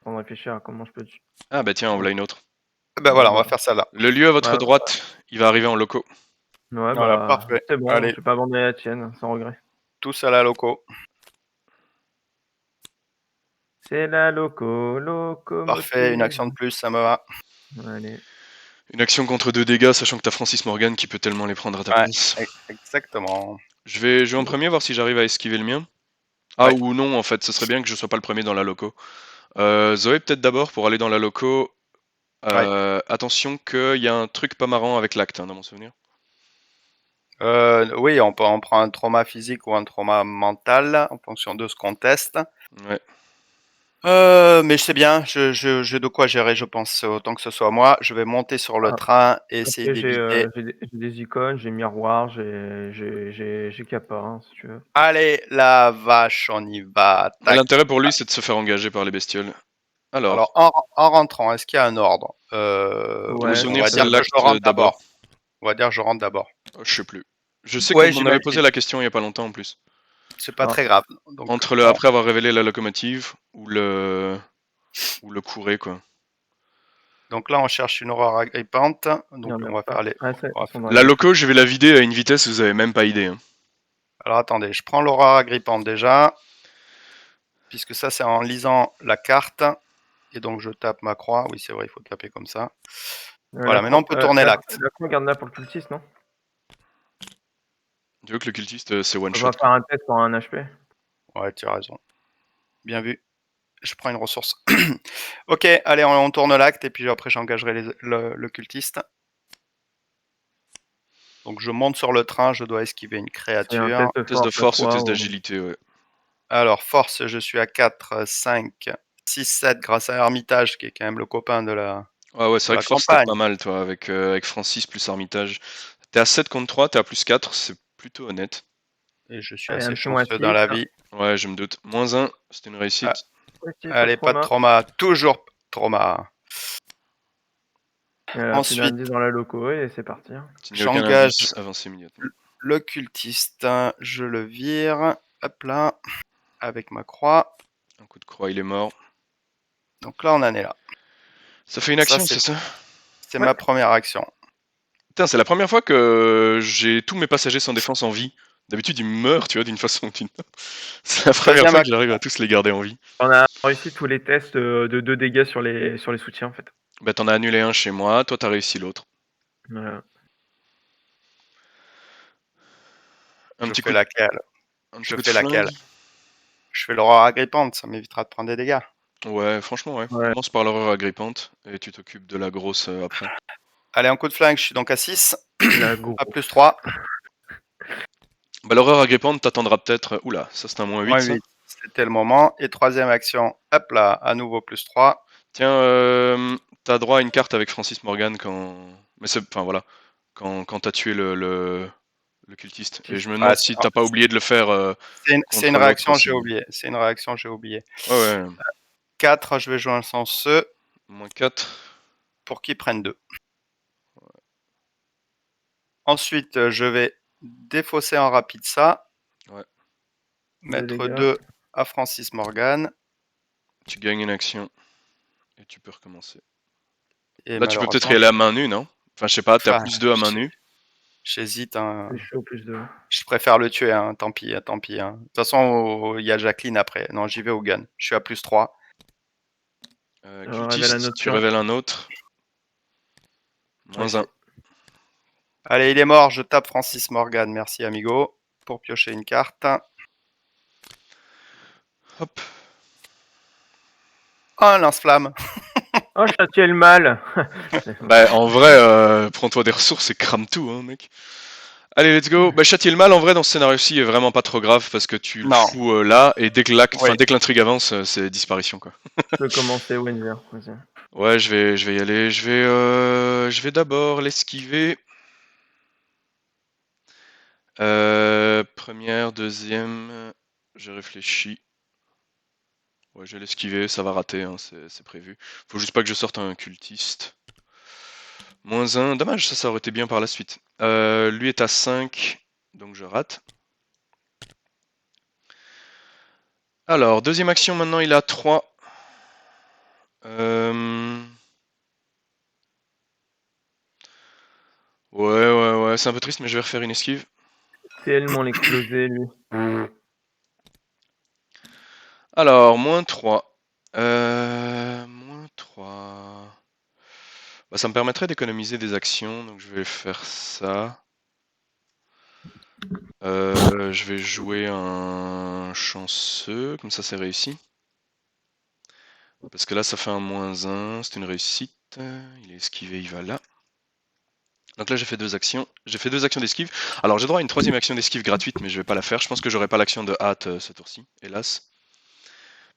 On va réfléchir à comment je peux. Ah bah tiens, en voilà une autre. Ben voilà, on va faire ça là. Le lieu à votre Ouais, droite, il va arriver en loco. Ouais, Voilà, bah. parfait. C'est bon, Allez. je vais pas abandonner la tienne, sans regret. Tous à la loco. C'est la locomotive. Parfait, une action de plus, ça me va. Allez. Une action contre 2 dégâts, sachant que t'as Francis Morgan qui peut tellement les prendre à ta Ouais, place. exactement. Je vais jouer en premier, voir si j'arrive à esquiver le mien. Ah, Ouais. ou non, en fait, ce serait bien que je sois pas le premier dans la loco. Zoé, peut-être d'abord, pour aller dans la loco. Attention qu'il y a un truc pas marrant avec l'acte, hein, dans mon souvenir. Oui, on prend un trauma physique ou un trauma mental en fonction de ce qu'on teste. Ouais. Mais c'est bien, j'ai de quoi gérer, je pense, autant que ce soit moi. Je vais monter sur le train et essayer Après, d'éviter. j'ai des icônes, j'ai miroir, j'ai Kappa, hein, si tu veux. Allez, la vache, on y va. Tac. L'intérêt pour lui, c'est de se faire engager par les bestioles. Alors, En rentrant, est-ce qu'il y a un ordre pour me Ouais, souvenir, on va c'est dire que je l'acte rentre d'abord. d'abord. On va dire que je rentre d'abord. Je sais plus. Je sais Ouais, qu'on m'en avait posé j'imagine. la question il y a pas longtemps en plus. C'est pas Ah. très grave. Donc, Entre le après avoir révélé la locomotive ou le courrier, quoi. donc là, on cherche une aurore agrippante. Donc Il y en a on va pas. faire les. Ouais, ils sont dans La les- loco, je vais la vider à une vitesse, vous avez même pas idée. Hein. Alors attendez, je prends l'aurore agrippante déjà. puisque ça c'est en lisant la carte. Et donc je tape ma croix. Oui, c'est vrai, il faut taper comme ça. Voilà, maintenant on peut tourner l'acte. La croix, garde-la pour le cultiste, non? Tu veux que le cultiste c'est one On shot va quoi. faire un test pour un HP. Ouais, tu as raison. Bien vu. Je prends une ressource. Ok, allez, on tourne l'acte et puis après j'engagerai le cultiste. Donc je monte sur le train, je dois esquiver une C'est un créature. Test de force à force ou 3 test ou... d'agilité, ouais. Alors, force, je suis à 4, 5, 6, 7 grâce à Hermitage, qui est quand même le copain de la, Ouais, c'est de vrai la que force, t'es campagne. pas mal, toi, avec Francis plus Armitage. T'es à 7 contre 3, t'es à plus 4, c'est plutôt honnête. Et je suis Allez, un assez petit moins chanceux 6. dans la vie. Ouais, je me doute. Moins 1, c'était une Ah, réussite. Ok, allez, pas de trauma. Toujours trauma. Plus Ensuite, d'indices dans la loco et c'est parti. S'il n'y a aucun j'engage indice, avancez immédiatement. le cultiste. Je le vire. Hop là. Avec ma croix. Un coup de croix, il est mort. Donc là, on en est là. Ça fait une Ça, action, c'est ça? c'est Ouais. ma première action. Putain, c'est la première fois que j'ai tous mes passagers sans défense en vie. D'habitude, ils meurent, tu vois, d'une façon ou d'une autre. C'est la première Deuxième fois que action. j'arrive à tous les garder en vie. On a réussi tous les tests de 2 dégâts sur les soutiens, en fait. Bah, t'en as annulé un chez moi, toi, t'as réussi l'autre. Voilà. Un Je petit fais coup laquelle? de flingue. Je fais l'aurore agrippante, ça m'évitera de prendre des dégâts. Ouais, franchement, ouais. Ouais. Commence par l'horreur agrippante et tu t'occupes de la grosse après. Allez, un coup de flingue, je suis donc à 6. La go. À plus 3. Bah, l'horreur agrippante t'attendra peut-être. Oula, ça c'est un moins 8, Moins ça. 8. C'était le moment. Et troisième action, hop là, à nouveau plus 3. Tiens, t'as droit à une carte avec Francis Morgan quand. Mais c'est. Enfin voilà. Quand t'as tué le cultiste. Et je me Ah, demande si t'as pas oublié de le faire c'est une contre l'autre réaction, aussi. j'ai oublié. C'est une réaction, j'ai oublié. Ouais, ouais. 4, je vais jouer un sens E Moins 4. pour qu'il prenne 2. Ensuite, je vais défausser en rapide ça. Ouais. Mettre dégâts. 2 à Francis Morgan. Tu gagnes une action. Et tu peux recommencer. Et Là, tu peux peut-être y malheureusement, aller à main nue, non? Enfin, je sais pas, t'es à enfin, plus 2 à main nue. j'hésite. Hein. Plus chaud, plus de... Je préfère le tuer, hein. Tant pis, tant pis. Hein. De toute façon, il y a Jacqueline après. Non, j'y vais au gun. Je suis à plus 3. On révèle un Cultiste, autre tu plan. révèles un autre. Moins 1. Allez, il est mort. Je tape Francis Morgan. Merci, amigo. Pour piocher une carte. Hop. Oh, un lance-flamme. Oh, châtier le mal. Bah, en vrai, prends-toi des ressources et crame tout, hein, mec. Allez, let's go. Bah, châtier le mal, en vrai, dans ce scénario-ci, est vraiment pas trop grave parce que tu le Non. fous là et dès que Oui. dès que l'intrigue avance, c'est disparition, quoi. Tu peux commencer, Windsor. Vas-y. Ouais, je vais y aller. Je vais d'abord l'esquiver. Première, deuxième, je réfléchis. Ouais, je vais l'esquiver, ça va rater, hein, c'est prévu. Faut juste pas que je sorte un cultiste. Moins 1, dommage, ça aurait été bien par la suite. Lui est à 5, donc je rate. Alors, deuxième action, maintenant il est à 3. Ouais, c'est un peu triste, mais je vais refaire une esquive. Tellement l'exploser, lui. Alors, moins 3. Moins 3. Bah, ça me permettrait d'économiser des actions, donc je vais faire ça. Je vais jouer un chanceux, comme ça c'est réussi. Parce que là ça fait un moins 1, c'est une réussite. Il est esquivé, il va là. Donc là j'ai fait 2 actions. J'ai fait 2 actions d'esquive. Alors j'ai droit à une troisième action d'esquive gratuite, mais je vais pas la faire. Je pense que j'aurai pas l'action de hâte ce tour-ci, hélas.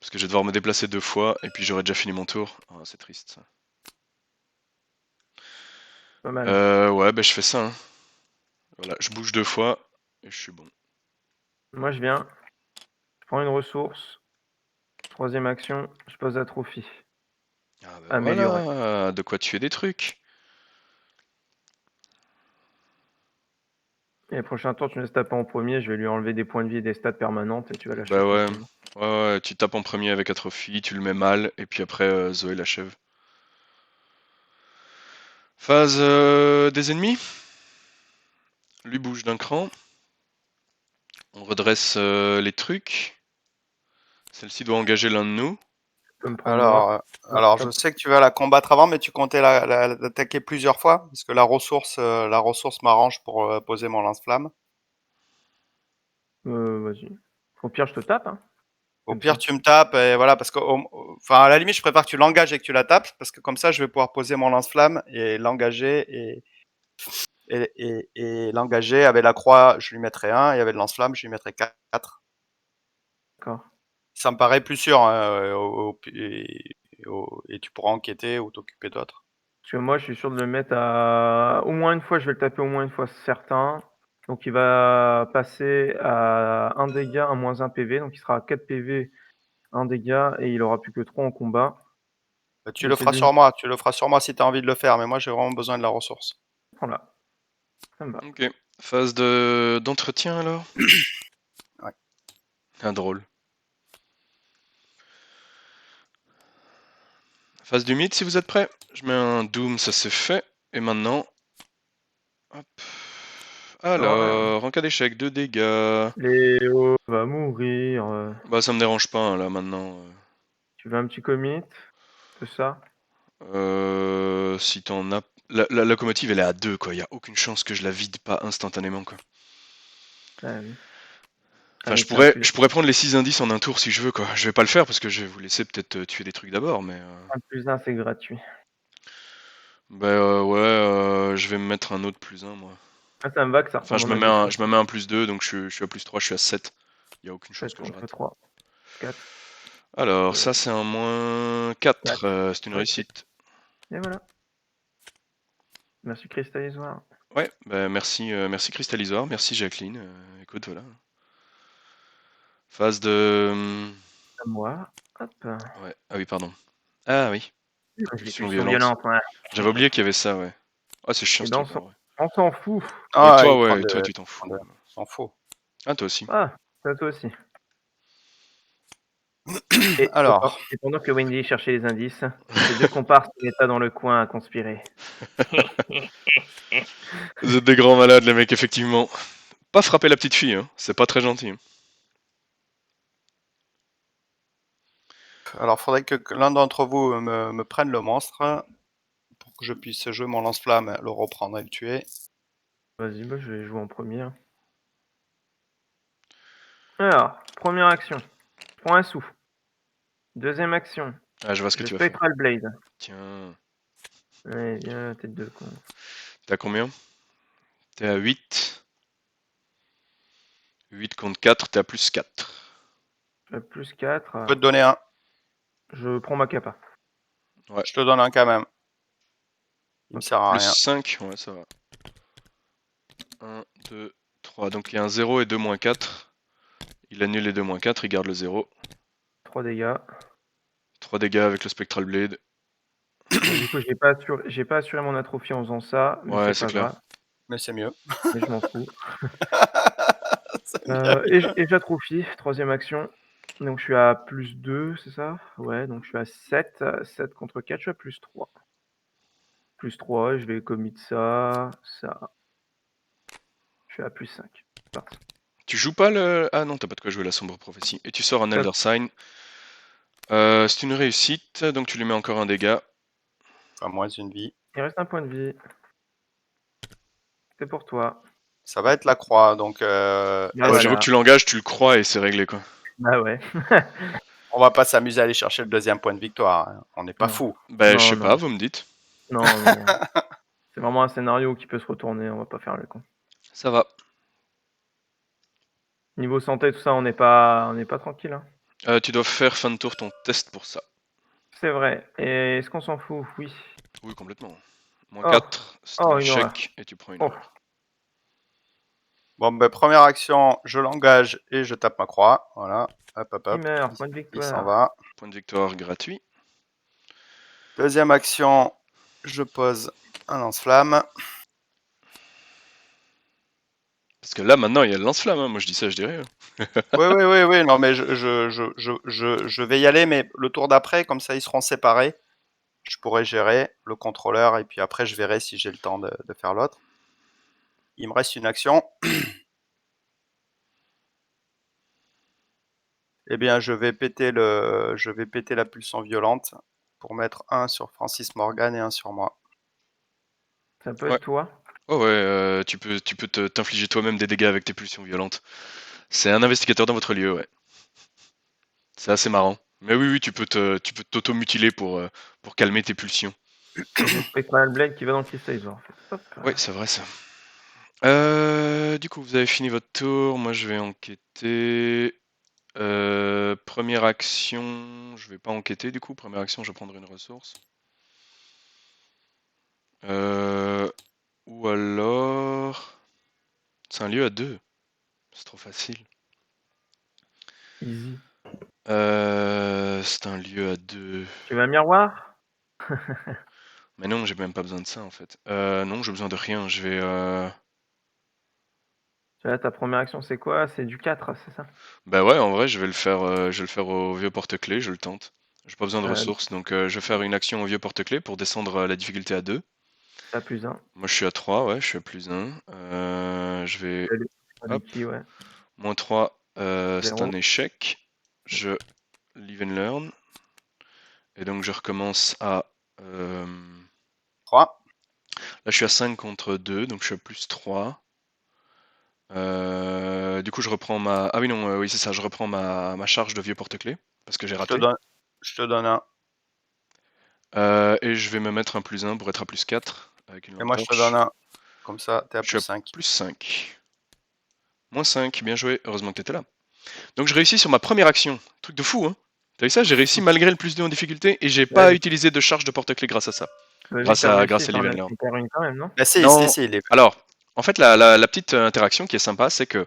Parce que je vais devoir me déplacer 2 fois, et puis j'aurai déjà fini mon tour. Oh, c'est triste ça. Pas mal. Ouais, bah je fais ça. Hein. Voilà, je bouge 2 fois, et je suis bon. Moi, je viens. Je prends une ressource. Troisième action, je pose atrophy. Ah bah Amélioré. voilà, de quoi tuer des trucs. Et le prochain tour, tu me laisses taper en premier, je vais lui enlever des points de vie et des stats permanentes et tu vas lâcher Bah ouais. tranquillement. Ouais, tu tapes en premier avec Atrophy, tu le mets mal, et puis après Zoé l'achève. Phase des ennemis. Lui bouge d'un cran. On redresse les trucs. Celle-ci doit engager l'un de nous. Tu peux me prendre moi. Alors, je sais que tu vas la combattre avant, mais tu comptais l'attaquer plusieurs fois, parce que la ressource m'arrange pour poser mon lance-flamme. Vas-y. Au pire, je te tape. Hein. Au Comme pire, ça. tu me tapes, et voilà, parce que, enfin, à la limite, je préfère que tu l'engages et que tu la tapes, parce que comme ça, je vais pouvoir poser mon lance-flamme et l'engager et l'engager avec la croix, je lui mettrai 1, et avec le lance-flamme, je lui mettrai 4. D'accord. Ça me paraît plus sûr, hein, et tu pourras enquêter ou t'occuper d'autres. Parce que moi, je suis sûr de le mettre à au moins une fois, je vais le taper au moins une fois, certain. Donc il va passer à 1 dégât, un -1 PV, donc il sera à 4 PV, 1 dégât et il aura plus que 3 en combat. Tu Et le c'est feras d'une sur moi, si tu as envie de le faire, mais moi j'ai vraiment besoin de la ressource. voilà, ça me va. Ok. Phase d'entretien alors. Ouais. Ah, drôle. Phase du mythe si vous êtes prêts. Je mets un Doom, ça c'est fait. Et maintenant. Hop. Alors, en cas d'échec, 2 dégâts. Léo va mourir. Bah ça me dérange pas hein, là maintenant. Tu veux un petit commit? C'est ça? Si t'en as. La locomotive elle est à 2 quoi, y a aucune chance que je la vide pas instantanément quoi. Ah oui. Enfin Allez, tiens, je pourrais prendre les 6 indices en un tour si je veux quoi. Je vais pas le faire parce que je vais vous laisser peut-être tuer des trucs d'abord mais... un plus un, c'est gratuit. Bah ouais, je vais me mettre un autre plus un moi. Ah, ça me va que ça Enfin retombe en mode de je me mets un plus 2 donc je suis à plus 3, je suis à 7. Y a aucune chance 7 que je contre rate. 3, 4, Alors ça c'est un -4, 4. c'est une Ok. réussite. Et voilà. Merci Cristallisoire. Ouais, bah merci, merci Cristallisor, merci Jacqueline. Écoute voilà. Phase de... À moi. Hop. Ouais, ah oui pardon. Ah oui, propulsion Exécution violente. violente, ouais. J'avais oublié qu'il y avait ça, ouais. Ah c'est chiant Et ce ben truc en vrai. on s'en fout. Mais Ah, il prend toi de, tu t'en fous. s'en fout. Ah toi aussi. Ah, ça toi aussi. Alors, Et pendant que Wendy cherchait les indices, ces 2 comparses étaient dans le coin à conspirer. Vous êtes des grands malades les mecs effectivement. Pas frapper la petite fille, hein. C'est pas très gentil. Hein. faudrait que l'un d'entre vous me prenne le monstre pour que je puisse jouer mon lance-flamme, le reprendre et le tuer. Vas-y, bah, je vais jouer en premier. Hein. Alors, première action. Je prends un sou. Deuxième action. Ah je vois ce que Je tu vas faire. Spectral Blade. Tiens. Allez, viens, tête de con. T'es à combien? T'es à 8. 8 contre 4, t'es à plus 4. Plus 4. Je peux te donner un. Je prends ma capa. Ouais. Je te donne un quand même. Il me sert à Plus rien. 5, ouais ça va. 1, 2, 3. Donc il y a un 0 et 2 moins 4. Il annule les 2 moins 4, il garde le 0. 3 dégâts. 3 dégâts avec le Spectral Blade. Bon, du coup, j'ai pas assuré mon atrophie en faisant ça, mais Ouais, c'est c'est pas clair. grave. Mais c'est mieux. Mais je m'en fous. C'est bien. Et j'atrophie, troisième action. Donc je suis à plus 2, c'est ça? Ouais, donc je suis à 7. 7 contre 4, je suis à plus 3. Plus 3, je vais commit ça, ça. Je suis à plus 5. Parti. Tu joues pas le... Ah non, t'as pas de quoi jouer la sombre prophétie. Et tu sors un Ça, Elder Sign. C'est une réussite, donc tu lui mets encore un dégât. Enfin, moins une vie. il reste un point de vie. C'est pour toi. Ça va être la croix, donc Bah Ouais, j'avoue que voilà. tu l'engages, tu le crois et c'est réglé quoi. Bah ouais. on va pas s'amuser à aller chercher le deuxième point de victoire. Hein. On n'est pas Non. fou. Bah je Non, sais pas, non. vous me dites. Non, non. C'est vraiment un scénario qui peut se retourner, on va pas faire le con. Ça va. Niveau santé, tout ça, on n'est pas tranquille. Hein. Tu dois faire fin de tour ton test pour ça. C'est vrai. Et est-ce qu'on s'en fout? Oui. Oui, complètement. Moins Oh. 4, c'est un Oh, une horreur. échec et tu prends une Oh. horreur. Bon, ben, première action, je l'engage et je tape ma croix. Voilà. Hop, hop, Il hop. meurt, point de Il s'en victoire. va. Point de victoire gratuit. Deuxième action, je pose un lance-flamme. Parce que là maintenant il y a le lance-flamme, hein. Moi je dis ça, je dirais. Oui. Non, mais je vais y aller, mais le tour d'après, comme ça, ils seront séparés. Je pourrai gérer le contrôleur et puis après, je verrai si j'ai le temps de faire l'autre. Il me reste une action. Eh bien, je vais péter la pulsion violente pour mettre un sur Francis Morgan et un sur moi. Ça peut Ouais. être toi. Oh ouais, tu peux t'infliger toi-même des dégâts avec tes pulsions violentes. C'est un investigateur dans votre lieu, ouais. C'est assez marrant. Mais oui, oui, tu peux t'auto-mutiler pour calmer tes pulsions. J'ai Spectral Blade qui va dans le Crystallizer en fait. Hop. Oui, c'est vrai ça. Du coup, vous avez fini votre tour. Moi, je vais enquêter. Première action, je vais pas enquêter du coup. Première action, je vais prendre une ressource. Ou alors, c'est un lieu à deux. C'est trop facile. Easy. C'est un lieu à deux. Tu veux un miroir? Mais non, j'ai même pas besoin de ça en fait. Non, j'ai besoin de rien. Je vais. Là, ta première action, c'est quoi? C'est du 4, c'est ça? Bah ouais, en vrai, je vais le faire au vieux porte-clés. Je le tente. J'ai pas besoin de Euh, ressources, donc je vais faire une action au vieux porte-clés pour descendre la difficulté à 2. T'as +1. Moi, je suis à 3, ouais, je suis à +1. Je vais. Hop, Lucky, ouais. -3, c'est un 0. échec. Je live and learn. Et donc, je recommence à. 3. Là, je suis à 5 contre 2, donc je suis à +3. Du coup, je reprends ma. Ah oui, non, oui, c'est ça, je reprends ma charge de vieux porte-clés, parce que j'ai Je te raté. donne, je te donne un. Et je vais me mettre un +1 pour être à +4 avec une Et lampe moi, je te donne torche. un. Comme ça, t'es à Je suis à +5. +5. -5, bien joué, heureusement que t'étais là. Donc je réussis sur ma première action. Truc de fou, hein. T'as vu ça? J'ai réussi malgré le +2 en difficulté et j'ai pas Ouais, utilisé de charge de porte-clés grâce à ça. vu que t'as réussi, Grâce à t'en Live as and Learn. hyper une quand même, non? Bah si, si, Non, si, il est... alors, en fait, la petite interaction qui est sympa, c'est que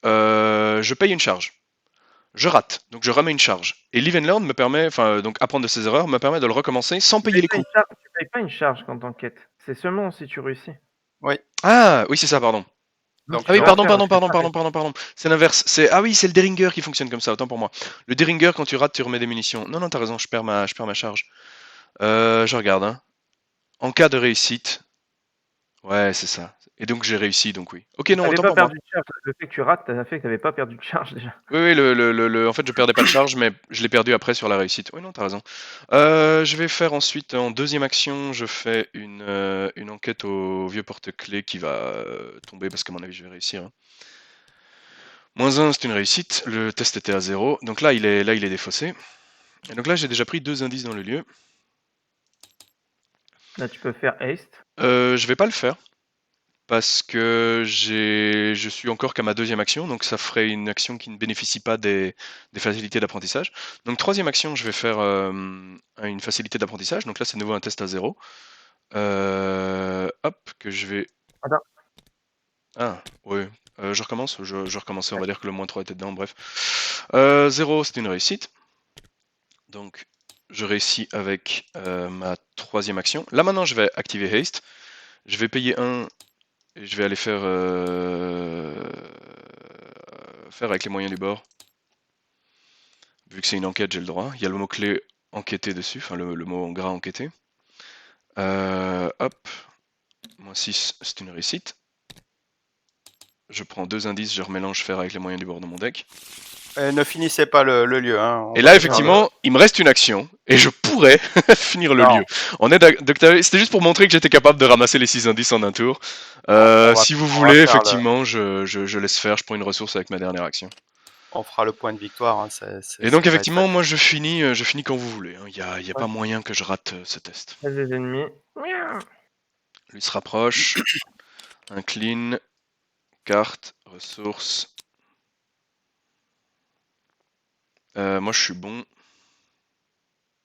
je paye une charge. Je rate, donc je remets une charge. Et Live and Learn me permet, enfin, donc apprendre de ses erreurs me permet de le recommencer sans payer les coups. Tu payes pas une charge quand t'enquêtes. C'est seulement si tu réussis. Oui, Ah, oui, c'est ça, pardon. Donc donc tu Ah oui, tu peux en en... faire, c'est pas pardon. C'est l'inverse. Ah oui, c'est le Deringer qui fonctionne comme ça, autant pour moi. Le Deringer, quand tu rates, tu remets des munitions. Non, non, t'as raison, je perds ma charge. Je regarde, hein. En cas de réussite. Ouais, c'est ça. Et donc j'ai réussi, donc oui. Ok, non, T'avais autant pas pour moi. perdu de charge. Le fait que tu rates, ça fait que t'avais pas perdu de charge déjà. Oui, oui, en fait, je perdais pas de charge, mais je l'ai perdu après sur la réussite. Oui, non, t'as raison. Je vais faire ensuite, en deuxième action, je fais une enquête au vieux porte-clés qui va tomber, parce qu'à mon avis, je vais réussir, hein. -1, c'est une réussite. Le test était à 0. Donc là, il est défaussé. Et donc là, j'ai déjà pris 2 indices dans le lieu. Là, tu peux faire haste. Je vais pas le faire. Parce que je suis encore qu'à ma deuxième action, donc ça ferait une action qui ne bénéficie pas des facilités d'apprentissage. Donc troisième action, je vais faire une facilité d'apprentissage. Donc là, c'est de nouveau un test à 0. Hop, que je vais... Attends. Ah, ouais. Je recommence. Je recommençais, on va dire que le -3 était dedans, bref. 0, c'est une réussite. Donc, je réussis avec ma troisième action. Là, maintenant, je vais activer Haste. Je vais payer 1 et je vais aller faire avec les moyens du bord. Vu que c'est une enquête, j'ai le droit. Il y a le mot-clé enquêter dessus, enfin le mot en gras enquêter. Hop, -6, c'est une réussite. Je prends 2 indices, je remélange faire avec les moyens du bord dans mon deck. Ne finissez pas le lieu, hein. Et là, effectivement, il me reste une action, et je pourrais finir le Non. lieu. C'était juste pour montrer que j'étais capable de ramasser les 6 indices en un tour. Si vous on va voulez, faire effectivement, je laisse faire, je prends une ressource avec ma dernière action. on fera le point de victoire, hein, Et donc, ça va être effectivement, facile. moi, je finis quand vous voulez, hein. Il y a pas moyen que je rate ce test. Les ennemis. Miaou. Lui se rapproche, incline, carte, ressources. Moi, je suis bon.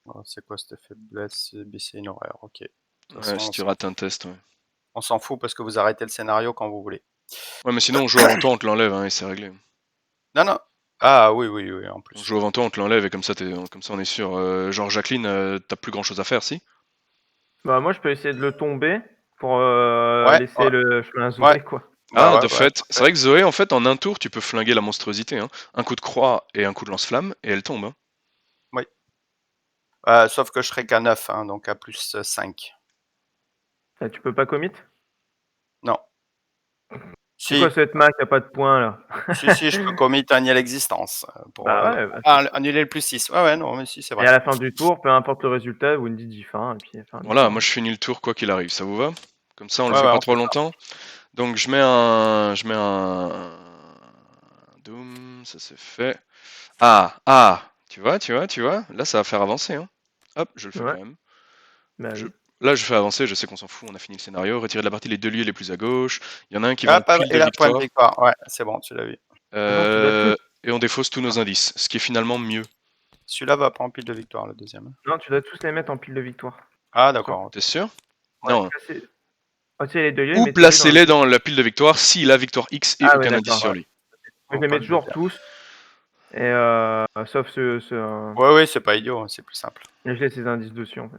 Oh, c'est quoi cette faiblesse? C'est une horreur, ok. De toute Ouais, façon, si tu rates un test, ouais. on s'en fout parce que vous arrêtez le scénario quand vous voulez. Ouais, mais sinon, on joue avant toi, on te l'enlève, hein, et c'est réglé. Non, non. Ah oui, oui, oui, en On plus. joue avant toi, on te l'enlève, et comme ça, on est sûr. Genre, Jacqueline, t'as plus grand chose à faire, si? Bah, moi, je peux essayer de le tomber pour Ouais, laisser ouais, le chemin à ouais. Zoé, quoi. Ah, Bah de ouais, ouais, fait. C'est parfait. vrai que Zoé, en fait, en un tour, tu peux flinguer la monstruosité, hein. Un coup de croix et un coup de lance-flamme, et elle tombe, hein. Oui. Sauf que je serai qu'à 9, hein, donc à plus 5. Tu peux pas commit? Non. C'est quoi Si, cette Mac qui a pas de points là? si, je peux commit annuler l'existence pour Bah ouais, bah, annuler le plus 6. Ouais, non, mais si, c'est et vrai. à la fin du tour, peu importe le résultat, vous me dites J-fin et puis fin de Voilà, l'histoire. moi je finis le tour quoi qu'il arrive, ça vous va? Comme ça on le Ouais, fait ouais, pas on trop fait ça. longtemps. Donc je mets un Doom, ça c'est fait. Ah, tu vois, là ça va faire avancer, hein. Hop, je le fais Ouais, quand même. bah Je... oui. Là je fais avancer, je sais qu'on s'en fout, on a fini le scénario. Retirer de la partie les deux lieux les plus à gauche. Il y en a un qui va en Hop, hop, pile et de la point de victoire. victoire. Ouais, c'est bon, tu l'as vu. Non, tu dois tout. Et on défausse tous nos indices, ce qui est finalement mieux. Celui-là va pas en pile de victoire, le deuxième. Non, tu dois tous les mettre en pile de victoire. Ah, Sûr. d'accord. T'es sûr? Ouais, Non. placez. Oh, tu sais, les deux lieux, Ou mettez-les dans la. placez-les dans la pile de victoire s'il a victoire X et Ah ouais, aucun indice d'accord. sur Ouais, lui. Moi, je les mets Antoine de toujours Terre. tous. Et sauf Ouais, ouais, c'est pas idiot, hein, c'est plus simple. je laisse ces indices dessus en fait.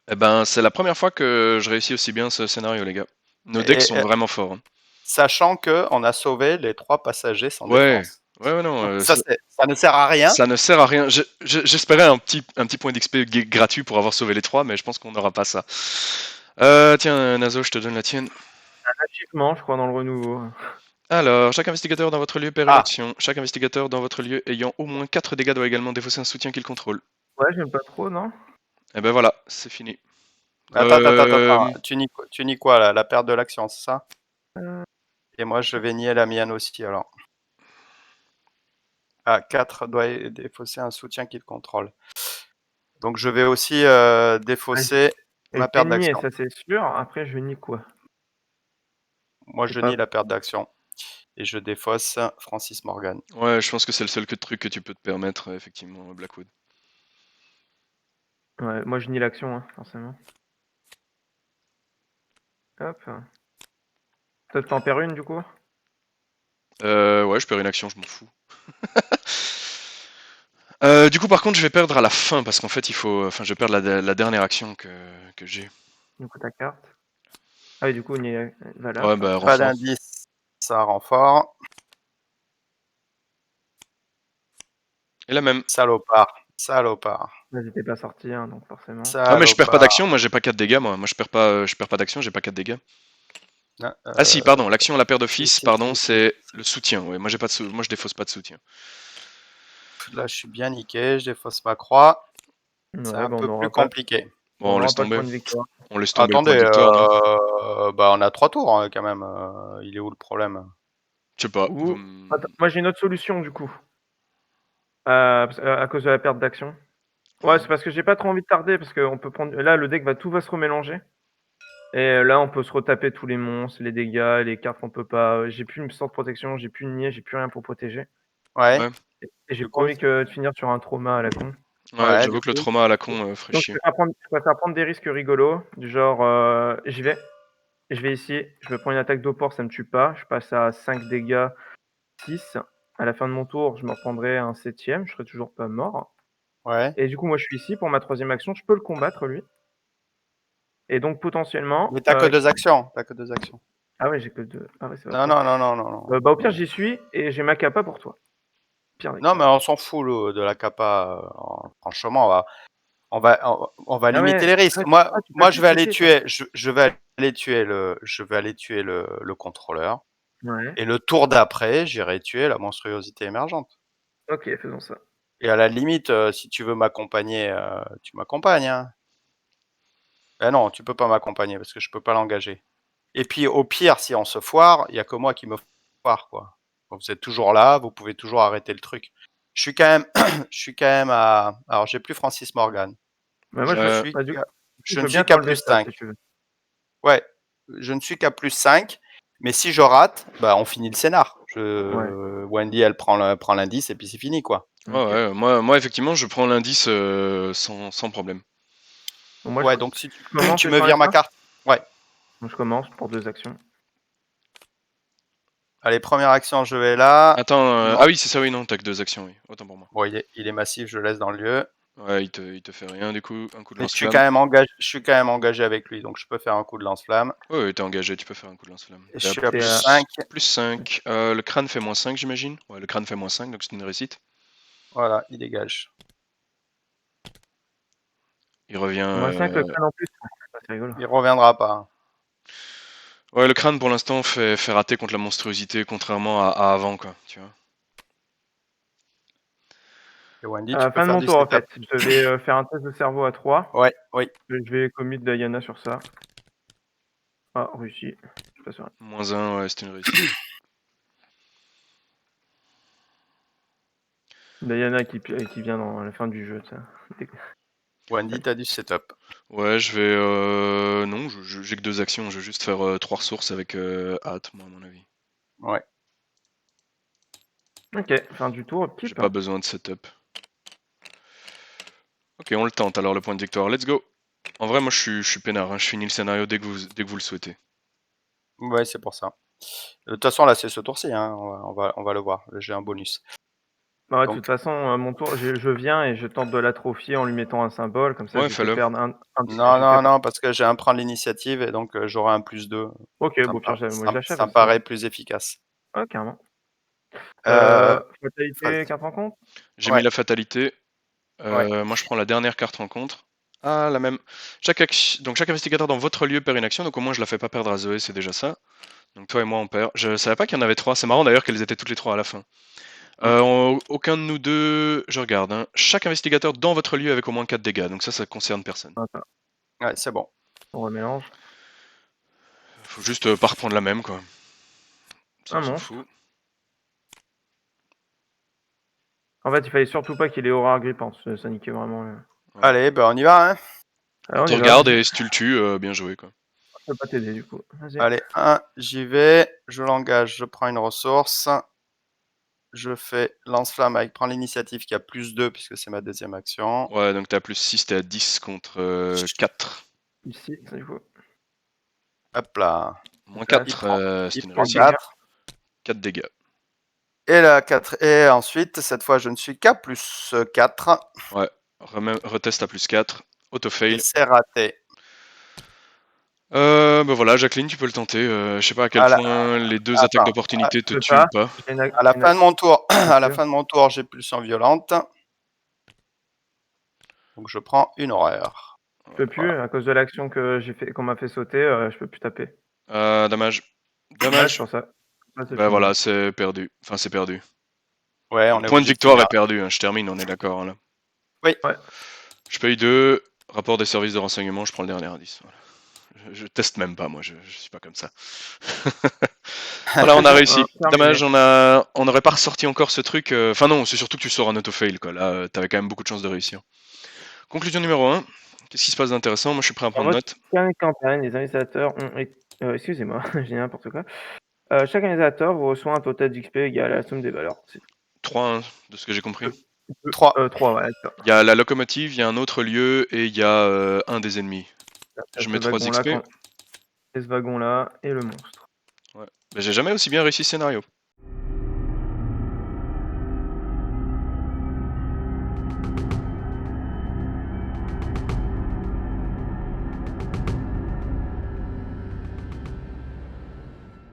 Eh ben, c'est la première fois que je réussis aussi bien ce scénario, les gars. Nos decks Et, sont vraiment forts, hein. sachant que on a sauvé les 3 passagers sans Ouais, défense. ouais, non, Donc ça ne sert à rien. ça ne sert à rien. J'espérais un petit point d'XP gratuit pour avoir sauvé les trois, mais je pense qu'on n'aura pas ça. Tiens, Nazo, je te donne la tienne. Achievement, je crois, dans le renouveau. Alors, chaque investigateur dans votre lieu perd une Ah, action. Chaque investigateur dans votre lieu ayant au moins 4 dégâts doit également défausser un soutien qu'il contrôle. Ouais, j'aime pas trop, non? Et ben voilà, c'est fini. attends. Euh, Tu nies quoi, là, la perte de l'action, c'est ça? Euh, Et moi, je vais nier la mienne aussi, alors. Ah, 4 doit défausser un soutien qu'il contrôle. Donc je vais aussi défausser je ma vais perte nier, d'action. ça c'est sûr. Après, je nie quoi? Moi, Je sais je pas. nie la perte d'action. Et je défausse Francis Morgan. ouais, je pense que c'est le seul truc que tu peux te permettre, effectivement, Blackwood. Ouais, moi je nie l'action, hein, forcément. Hop. Toi, t'en perds une du coup? Ouais, je perds une action, je m'en fous. Du coup, par contre, je vais perdre à la fin parce qu'en fait, il faut. Enfin, je vais perdre la dernière action que j'ai. Du coup, ta carte. Ah oui, du coup, nie valeur, Ouais, pas de bah, soucis. Pas renfort. d'indice, ça renfort. Et la même. Salopard. Vas-y, t'es pas sorti, hein, donc forcément. Non, mais je perds pas Salopard. d'action, moi j'ai pas 4 dégâts, moi. Moi je perds pas d'action, j'ai pas 4 dégâts. Ah, Ah si, pardon, l'action, la paire si, d'office, si, pardon, si, si, c'est si. le soutien. Ouais, moi j'ai pas moi je défausse pas de soutien. Là, je suis bien niqué, je défausse ma croix. C'est Ouais, un bah peu plus compliqué. Bon, on on laisse aura pas de tomber. point de victoire. On laisse tomber le point de Attendez, victoire, non? bah on a 3 tours hein, quand même. Il est où le problème? Je sais pas. Ou attends, moi j'ai une autre solution du coup. À cause de la perte d'action. Ouais, c'est parce que j'ai pas trop envie de tarder parce que on peut prendre. Là, le deck tout va se remélanger. Et là, on peut se retaper tous les monstres, les dégâts, les cartes qu'on peut pas. J'ai plus une sorte de protection, j'ai plus de nier, j'ai plus rien pour protéger. Ouais, Ouais, Et j'ai du pas coup, envie de finir sur un trauma à la con. ouais, du j'avoue que le coup. trauma à la con ferait Donc chier. je préfère prendre des risques rigolos, du genre j'y vais. Je vais ici, je me prends une attaque d'eau-port, ça me tue pas. Je passe à 5 dégâts, 6. À la fin de mon tour, je me reprendrai un 7ème, je serai toujours pas mort. Ouais. Et du coup, moi je suis ici pour ma 3ème action, je peux le combattre lui. Et donc potentiellement. Mais t'as que 2 actions. T'as que 2 actions. Ah ouais, j'ai que 2. Ah ouais, c'est pas Non, vrai. non, non, non, non, non. Bah au pire, j'y suis et j'ai ma capa pour toi. Pire des Non, cas. mais on s'en fout de la capa. Franchement, on va Ah limiter ouais, les risques. ouais, tu peux Moi, je plus vais aller citer toi. tuer. Je vais aller tuer le contrôleur. Ouais. Et le tour d'après, j'irai tuer la monstruosité émergente. Ok, faisons ça. Et à la limite, si tu veux m'accompagner, tu m'accompagnes. Hein. Eh non, tu peux pas m'accompagner parce que je peux pas l'engager. Et puis au pire, si on se foire, il y a que moi qui me foire, quoi. Quand vous êtes toujours là, vous pouvez toujours arrêter le truc. Je suis quand même, je suis quand même à. Alors j'ai plus Francis Morgan. Bah moi Je je veux, suis, bah, du coup, je je ne veux bien suis qu'à t'enlever plus ça 5. si tu veux. Ouais, je ne suis qu'à plus 5. Mais si je rate, bah on finit le scénar. Ouais, Wendy, elle prend l'indice et puis c'est fini, quoi. Ouais, ok. ouais, moi effectivement, je prends l'indice sans problème. Bon, moi Ouais, donc si je commence tu et me t'enlèves vires ma ça. carte. Ouais. Donc je commence pour 2 actions. Allez, première action, je vais là. Attends, Il ah m'en- oui, c'est ça, oui, non, t'as que 2 actions, oui. Autant pour moi. Bon, il est massif, je le laisse dans le lieu. Ouais, il te fait rien, du coup, un coup de Mais lance-flamme. je suis quand même engagé avec lui, donc je peux faire un coup de lance-flamme. Ouais, ouais, t'es engagé, tu peux faire un coup de lance-flamme. Et je T'es à suis à T'es plus à... 5. plus 5. Le crâne fait moins 5, j'imagine. Ouais, le crâne fait moins 5, donc c'est une réussite. Voilà, il dégage. Il revient. Moins 5 le crâne en plus. Ah, c'est rigolo. Il reviendra pas. Ouais, le crâne pour l'instant fait rater contre la monstruosité, contrairement à avant, quoi. Tu vois. Et Wendy, tu peux Fin de faire mon du tour en setup. fait. Je vais faire un test de cerveau à 3. Ouais, oui. Je vais commit Diana sur ça. Ah, réussi. Je suis pas sûr. -1, ouais, c'est une réussite. Diana qui vient dans la fin du jeu, ça. Wendy, t'as du setup. Ouais, je vais... Non, j'ai que 2 actions, je vais juste faire 3 ressources avec hâte, moi, à mon avis. Ouais. Ok, fin du tour, J'ai keep. pas besoin de setup. Ok, on le tente alors, le point de victoire. Let's go. En vrai, moi, je suis peinard, hein. Je finis le scénario dès que vous le souhaitez. Ouais, c'est pour ça. De toute façon, là, c'est ce tour-ci, hein. On va le voir. J'ai un bonus. Bah ouais, de Donc, toute façon, mon tour, je viens et je tente de l'atrophier en lui mettant un symbole, comme ça Ouais, je lui fais fais-le. perdre non, je lui fais... non, non, parce que j'ai un prendre l'initiative et donc j'aurai un +2. Ok, Ça me, bon pire, moi je l'achève ça me aussi. Hein. paraît plus efficace. Ah, carrément. Fatalité, Vas-y. carte rencontre. J'ai mis Ouais, la fatalité. ouais. Moi, je prends la dernière carte rencontre. Ah, la même. Donc, chaque investigateur dans votre lieu perd une action, donc au moins je la fais pas perdre à Zoé, c'est déjà ça. Donc, toi et moi, on perd. Je savais pas qu'il y en avait 3. C'est marrant d'ailleurs qu'elles étaient toutes les 3 à la fin. Aucun de nous deux. Je regarde. Hein. Chaque investigateur dans votre lieu avec au moins 4 dégâts, donc ça concerne personne. Voilà, Ouais, c'est bon. on remélange. Faut juste pas reprendre la même, quoi. Ça, Un on s'en monstre. fout. En fait, il fallait surtout pas qu'il ait aura grippante, ça niquait vraiment. Ouais. Allez, ben on y va, hein. Alors On on te y va, regarde vas-y. et si tu le tues, bien joué, quoi. Je peux pas t'aider du coup. Vas-y. Allez, 1, j'y vais. Je l'engage, je prends une ressource. Je fais lance-flamme avec prendre l'initiative qui a +2 puisque c'est ma deuxième action. Ouais, donc t'as +6, t'es à 10 contre 4. Ici, ça il faut. Hop là. Moins Ça, 4, Il c'est une prend les dégâts. réussite. 4. 4 dégâts. Et la 4. Et ensuite, cette fois, je ne suis qu'à +4. Ouais, reteste à +4. Et Auto-fail. c'est raté. Bah voilà, Jacqueline, tu peux le tenter. Je sais pas à quel À la, point les 2 attaques attends. d'opportunité te Je peux tuent ou pas. pas. J'ai À la fin de mon tour, j'ai pulsion violente. Donc je prends une horreur. Je peux plus, Voilà. à cause de l'action que j'ai fait, qu'on m'a fait sauter, je peux plus taper. Dommage. Ouais, c'est Dommage. pour ça. Là, c'est Bah fini. voilà, c'est perdu. Enfin, c'est perdu. Ouais, Le on est point de obligé de victoire finir. est perdu, hein. Je termine, on est d'accord, hein, là. Oui. Ouais. Je paye 2. Rapport des services de renseignement, je prends le dernier indice. Voilà. Je teste même pas, moi, je suis pas comme ça. Voilà, on a réussi. Terminé. Dommage, on n'aurait pas ressorti encore ce truc. Enfin non, c'est surtout que tu sors un auto-fail, quoi. Là, t'avais quand même beaucoup de chances de réussir. Conclusion numéro 1. Qu'est-ce qui se passe d'intéressant? Moi, je suis prêt à En prendre mode note. campagne, les investigateurs ont... excusez-moi, j'ai n'importe quoi. Chaque investigateur reçoit un total d'XP égal à la somme des valeurs. C'est 3, hein, de ce que j'ai compris. 3. 3, ouais, ça. Il y a la locomotive, il y a un autre lieu et il y a un des ennemis. Je Ce mets 3 wagon-là, XP. et ce wagon-là, et le monstre. Ouais. Bah, j'ai jamais aussi bien réussi ce scénario.